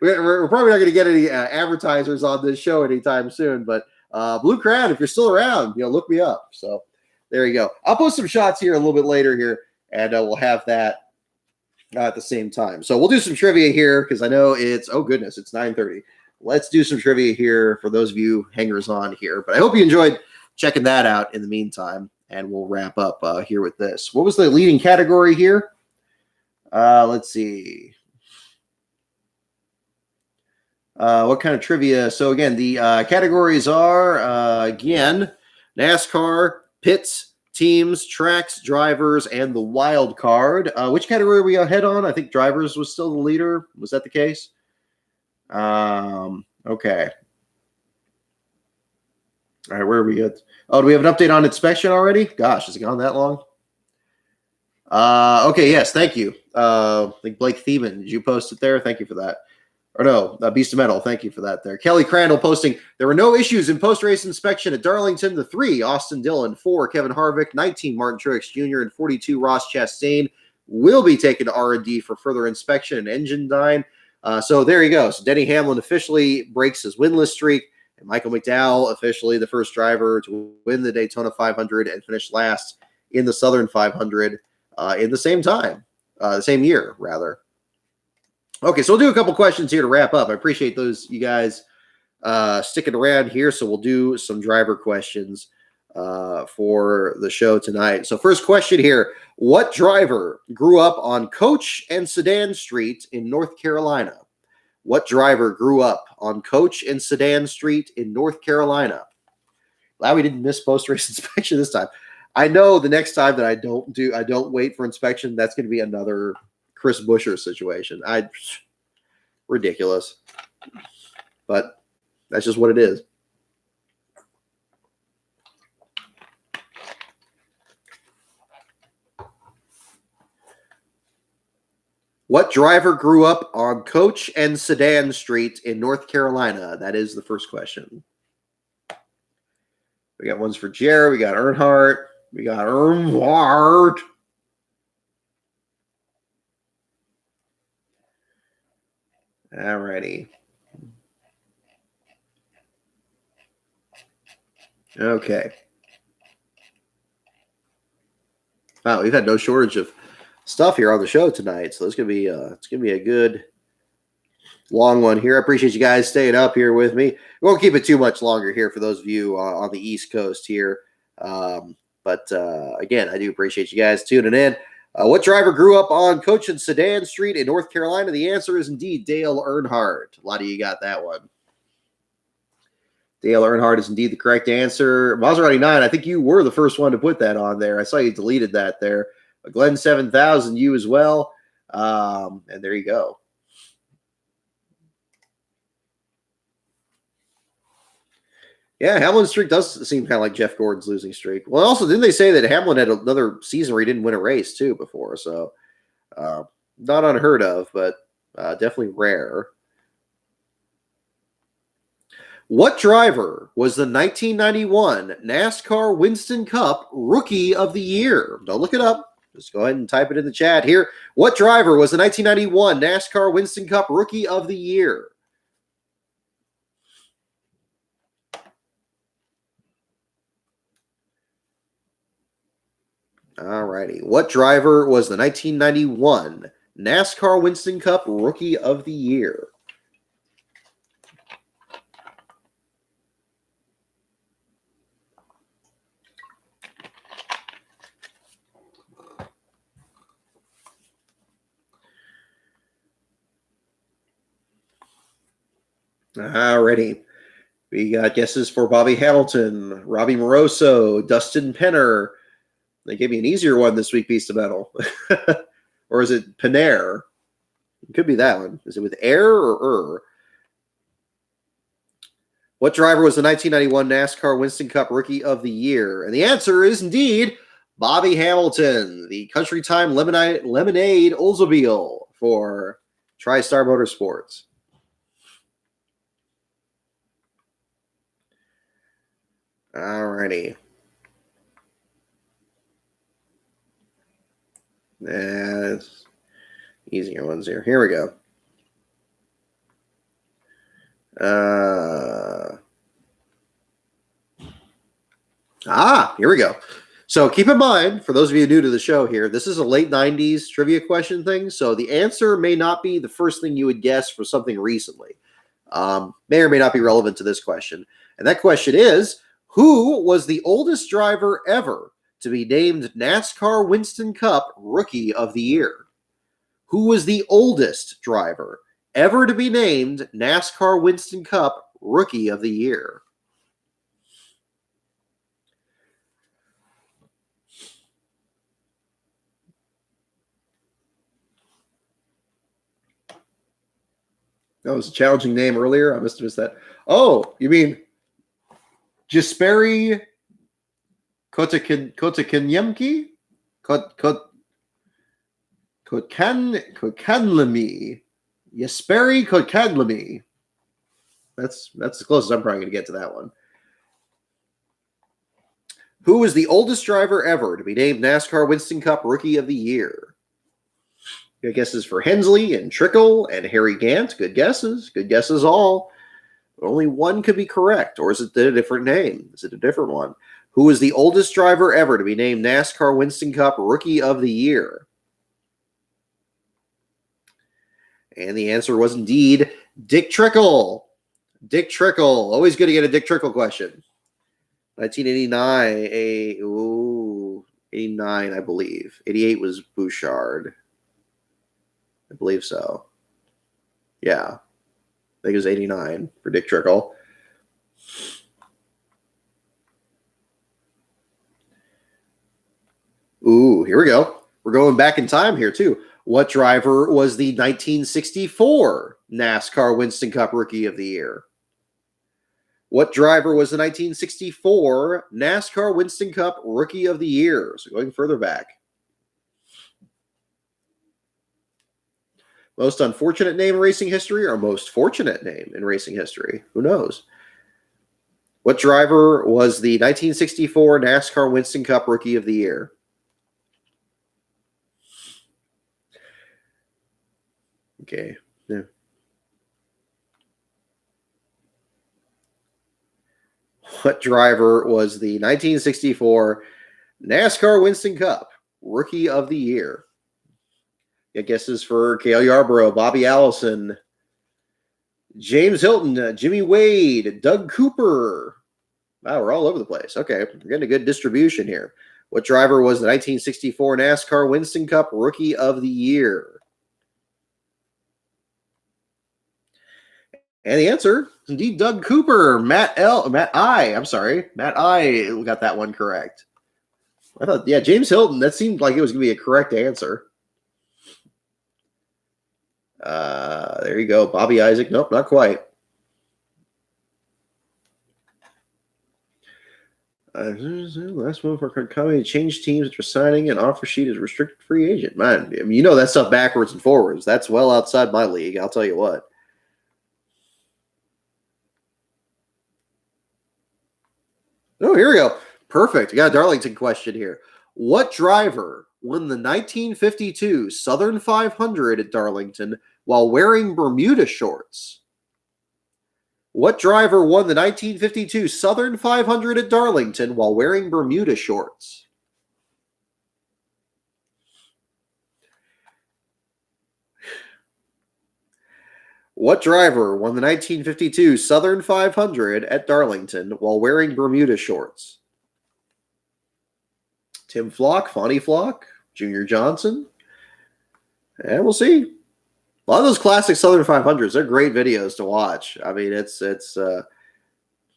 We're probably not going to get any advertisers on this show anytime soon. But Blue Crown, if you're still around, look me up. So there you go. I'll post some shots here a little bit later here, and we'll have that at the same time. So we'll do some trivia here because I know it's 9:30. let's do some trivia here for those of you hangers on here. But I hope you enjoyed checking that out in the meantime, and we'll wrap up here with this. What was the leading category here? Let's see. What kind of trivia? So again, the categories are, again, NASCAR, pits, teams, tracks, drivers, and the wild card. Which category are we ahead on? I think drivers was still the leader. Was that the case? Okay. All right, where are we at? Oh, do we have an update on inspection already? Gosh, has it gone that long? Okay, yes, thank you. I think Blake Thiemann, did you post it there? Thank you for that. Or no, Beast of Metal, thank you for that there. Kelly Crandall posting, there were no issues in post-race inspection at Darlington. The 3, Austin Dillon, 4, Kevin Harvick, 19, Martin Truex Jr., and 42, Ross Chastain will be taken to R&D for further inspection and engine design. So there you go. So Denny Hamlin officially breaks his winless streak, and Michael McDowell officially the first driver to win the Daytona 500 and finish last in the Southern 500 in the same time, the same year, rather. Okay, so we'll do a couple questions here to wrap up. I appreciate those you guys sticking around here. So we'll do some driver questions for the show tonight. So first question here, what driver grew up on Coach and Sedan Street in North Carolina? What driver grew up on Coach and Sedan Street in North Carolina? Glad we didn't miss post-race inspection this time. I know the next time that I don't wait for inspection, that's going to be another Chris Buescher situation. Ridiculous. But that's just what it is. What driver grew up on Coach and Sedan Street in North Carolina? That is the first question. We got ones for Jared. We got Earnhardt. We got Earnhardt. All righty. Okay. Wow, we've had no shortage of stuff here on the show tonight, so it's gonna be a good long one here. I appreciate you guys staying up here with me. We won't keep it too much longer here for those of you on the East Coast here. But again, I do appreciate you guys tuning in. What driver grew up on Coach and Sedan Street in North Carolina? The answer is indeed Dale Earnhardt. A lot of you got that one. Dale Earnhardt is indeed the correct answer. Maserati 9, I think you were the first one to put that on there. I saw you deleted that there. Glenn 7000, you as well. And there you go. Yeah, Hamlin's streak does seem kind of like Jeff Gordon's losing streak. Well, also, didn't they say that Hamlin had another season where he didn't win a race, too, before? So, not unheard of, but definitely rare. What driver was the 1991 NASCAR Winston Cup Rookie of the Year? Don't look it up. Just go ahead and type it in the chat here. What driver was the 1991 NASCAR Winston Cup Rookie of the Year? All righty. What driver was the 1991 NASCAR Winston Cup Rookie of the Year? All righty. We got guesses for Bobby Hamilton, Robbie Moroso, Dustin Penner. They gave me an easier one this week, Beast of Metal. Or is it Penair? It could be that one. Is it with air or What driver was the 1991 NASCAR Winston Cup Rookie of the Year? And the answer is indeed Bobby Hamilton, the Country Time Lemonade Oldsmobile for TriStar Motorsports. All righty. That's easier ones here. Here we go. Here we go. So keep in mind, for those of you new to the show here, this is a late 90s trivia question thing. So the answer may not be the first thing you would guess for something recently. May or may not be relevant to this question. And that question is, who was the oldest driver ever to be named NASCAR Winston Cup Rookie of the Year? Who was the oldest driver ever to be named NASCAR Winston Cup Rookie of the Year? That was a challenging name earlier. I must have missed that. Oh, you mean Jesperi Kotakanyemki? Kokanlami. Jesperi Kokanlami. That's as close as I'm probably going to get to that one. Who was the oldest driver ever to be named NASCAR Winston Cup Rookie of the Year? Good guesses for Hensley and Trickle and Harry Gant. Good guesses. Good guesses all. Only one could be correct. Or is it a different name? Is it a different one? Who was the oldest driver ever to be named NASCAR Winston Cup Rookie of the Year? And the answer was indeed Dick Trickle. Dick Trickle. Always good to get a Dick Trickle question. 1989. 89, I believe. 88 was Bouchard. I believe so. Yeah. I think it was 89 for Dick Trickle. Ooh, here we go. We're going back in time here, too. What driver was the 1964 NASCAR Winston Cup Rookie of the Year? What driver was the 1964 NASCAR Winston Cup Rookie of the Year? So going further back. Most unfortunate name in racing history or most fortunate name in racing history? Who knows? What driver was the 1964 NASCAR Winston Cup Rookie of the Year? Okay. Yeah. What driver was the 1964 NASCAR Winston Cup Rookie of the Year? Get guesses for Cale Yarborough, Bobby Allison, James Hilton, Jimmy Wade, Doug Cooper. Wow, we're all over the place. Okay, we're getting a good distribution here. What driver was the 1964 NASCAR Winston Cup Rookie of the Year? And the answer is indeed Doug Cooper. Matt I got that one correct. I thought, yeah, James Hilton, that seemed like it was going to be a correct answer. There you go. Bobby Isaac. Nope, not quite. Last one for company to change teams after signing an offer sheet as restricted free agent. Man, I mean, you know that stuff backwards and forwards. That's well outside my league. I'll tell you what. Oh, here we go. Perfect. I got a Darlington question here. What driver won the 1952 Southern 500 at Darlington while wearing Bermuda shorts? What driver won the 1952 Southern 500 at Darlington while wearing Bermuda shorts? What driver won the 1952 Southern 500 at Darlington while wearing Bermuda shorts? Tim Flock, Fonty Flock, Junior Johnson? And we'll see. A lot of those classic Southern 500s, they're great videos to watch. I mean, it's the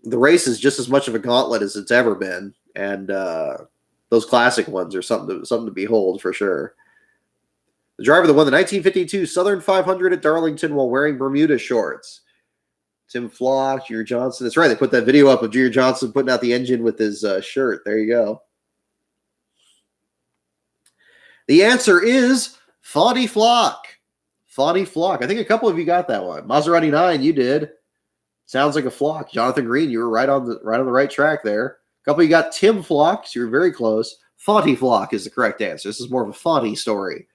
race is just as much of a gauntlet as it's ever been, and those classic ones are something to behold for sure. The driver that won the 1952 Southern 500 at Darlington while wearing Bermuda shorts. Tim Flock, Junior Johnson. That's right. They put that video up of Junior Johnson putting out the engine with his shirt. There you go. The answer is Fonty Flock. Fonty Flock. I think a couple of you got that one. Maserati 9, you did. Sounds like a flock. Jonathan Green, you were right on the right track there. A couple of you got Tim Flock, so you were very close. Fonty Flock is the correct answer. This is more of a Fonty story.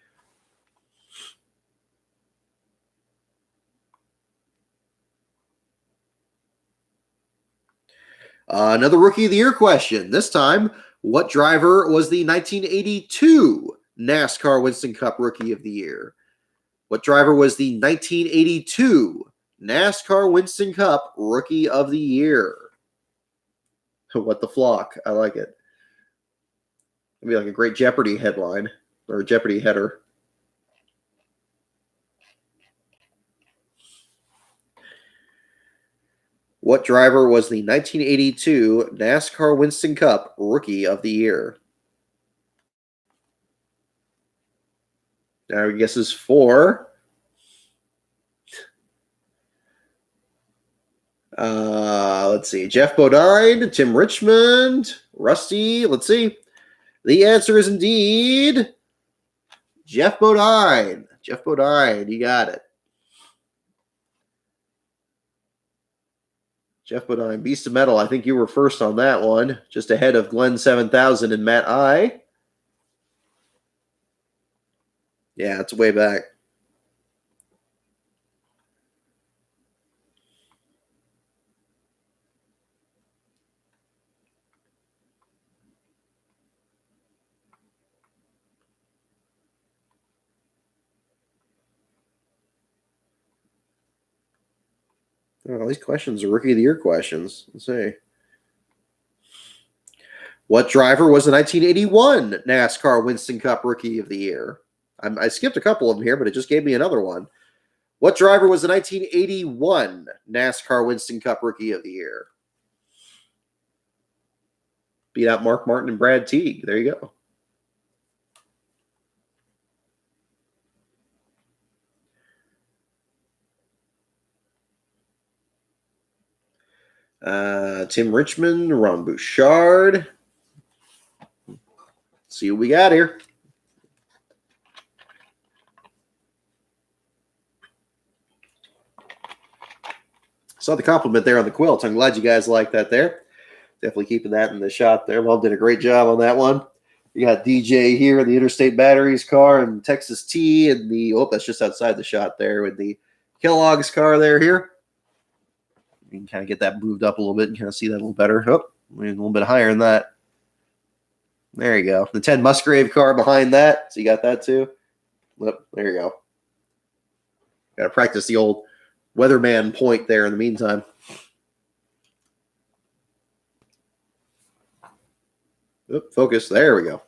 Another Rookie of the Year question. This time, what driver was the 1982 NASCAR Winston Cup Rookie of the Year? What driver was the 1982 NASCAR Winston Cup Rookie of the Year. What the flock. I like it. It'd be like a great Jeopardy headline or a Jeopardy header. What driver was the 1982 NASCAR Winston Cup Rookie of the Year? Now, I guess is 4. Let's see. Jeff Bodine, Tim Richmond, Rusty. Let's see. The answer is indeed Jeff Bodine. Jeff Bodine, you got it. Jeff Bodine, Beast of Metal. I think you were first on that one, just ahead of Glenn 7000 and Matt I. Yeah, it's way back. Oh, these questions are Rookie of the Year questions. Let's see. What driver was the 1981 NASCAR Winston Cup Rookie of the Year? I skipped a couple of them here, but it just gave me another one. What driver was the 1981 NASCAR Winston Cup Rookie of the Year? Beat out Mark Martin and Brad Teague. There you go. Tim Richmond, Ron Bouchard. Let's see what we got here. Saw the compliment there on the quilt. I'm glad you guys like that there. Definitely keeping that in the shot there. Well, did a great job on that one. You got DJ here in the Interstate Batteries car and Texas T and the, oh, that's just outside the shot there with the Kellogg's car there here. You can kind of get that moved up a little bit and kind of see that a little better. Oh, a little bit higher than that. There you go. The Ted Musgrave car behind that. So you got that too. Yep, there you go. Got to practice the old weatherman point there in the meantime. Oop, focus. There we go.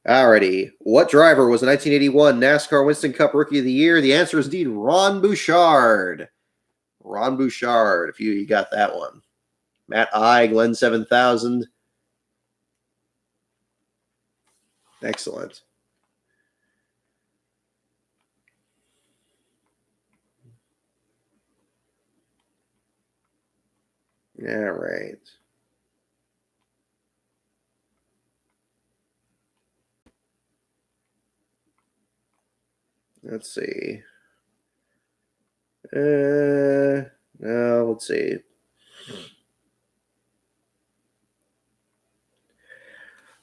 Alrighty. What driver was the 1981 NASCAR Winston Cup Rookie of the Year? The answer is indeed Ron Bouchard. Ron Bouchard, if you got that one. Matt I, Glenn 7000. Excellent. All right. Let's see. Now let's see.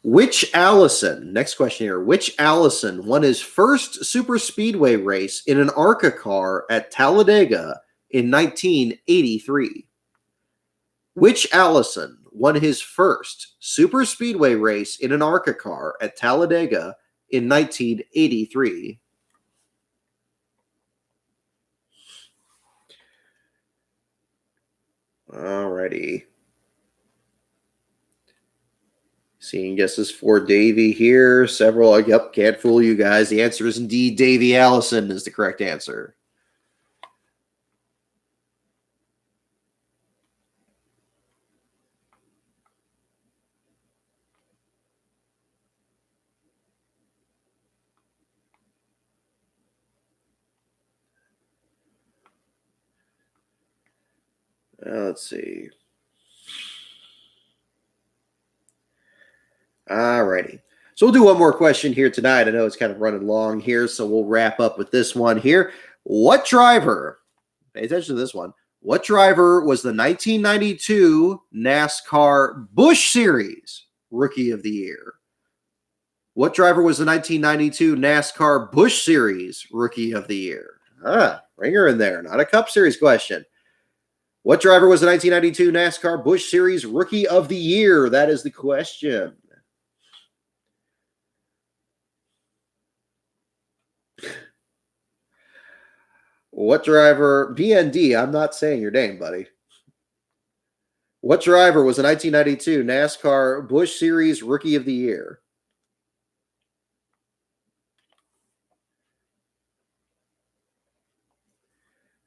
Which Allison, next question here, which Allison won his first super speedway race in an ARCA car at Talladega in 1983? Which Allison won his first super speedway race in an ARCA car at Talladega in 1983? Alrighty. Seeing guesses for Davey here. Several. Yep, can't fool you guys. The answer is indeed Davey Allison is the correct answer. Let's see. Alrighty. So we'll do one more question here tonight. I know it's kind of running long here, so we'll wrap up with this one here. What driver, pay attention to this one, what driver was the 1992 NASCAR Busch Series Rookie of the Year? What driver was the 1992 NASCAR Busch Series Rookie of the Year? Ringer in there, not a Cup Series question. What driver was the 1992 NASCAR Busch Series Rookie of the Year? That is the question. What driver, BND, I'm not saying your name, buddy. What driver was the 1992 NASCAR Busch Series Rookie of the Year?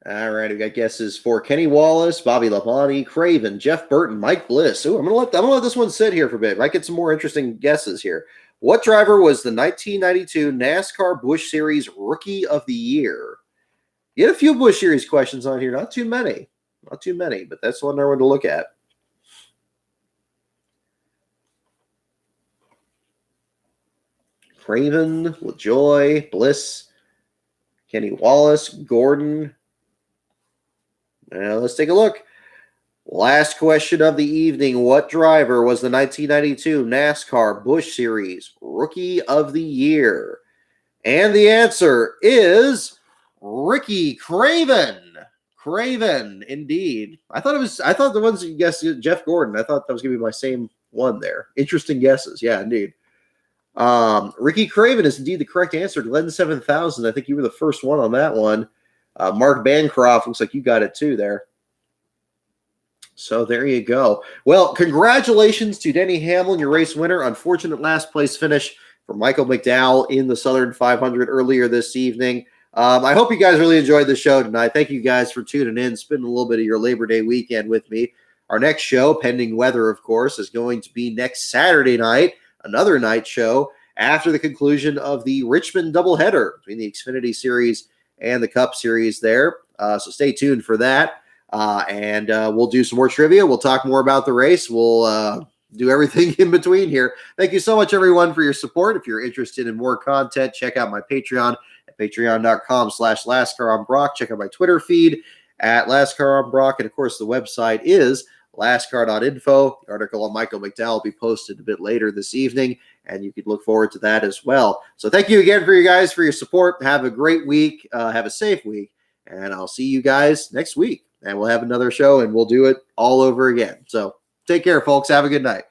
All right, we got guesses for Kenny Wallace, Bobby Labonte, Craven, Jeff Burton, Mike Bliss. Ooh, I'm gonna let this one sit here for a bit. Might get some more interesting guesses here. What driver was the 1992 NASCAR Busch Series Rookie of the Year? You had a few Busch Series questions on here, not too many, but that's one I wanted to look at. Craven, LaJoie, Bliss, Kenny Wallace, Gordon. Now let's take a look. Last question of the evening. What driver was the 1992 NASCAR Busch Series Rookie of the Year? And the answer is Ricky Craven. Craven, indeed. I thought the ones you guessed, Jeff Gordon. I thought that was going to be my same one there. Interesting guesses. Yeah, indeed. Ricky Craven is indeed the correct answer. Glenn 7000. I think you were the first one on that one. Mark Bancroft, looks like you got it too there. So there you go. Well, congratulations to Denny Hamlin, your race winner. Unfortunate last place finish for Michael McDowell in the Southern 500 earlier this evening. I hope you guys really enjoyed the show tonight. Thank you guys for tuning in, spending a little bit of your Labor Day weekend with me. Our next show, pending weather, of course, is going to be next Saturday night, another night show after the conclusion of the Richmond doubleheader between the Xfinity Series and the Cup Series there. So stay tuned for that. And we'll do some more trivia. We'll talk more about the race. We'll do everything in between here. Thank you so much, everyone, for your support. If you're interested in more content, check out my Patreon at patreon.com/LastCarOnBrock. Check out my Twitter feed at LastCarOnBrock. And, of course, the website is lastcar.info. The article on Michael McDowell will be posted a bit later this evening, and you can look forward to that as well. So thank you again for your support. Have a great week. Have a safe week, and I'll see you guys next week. And we'll have another show, and we'll do it all over again. So take care, folks. Have a good night.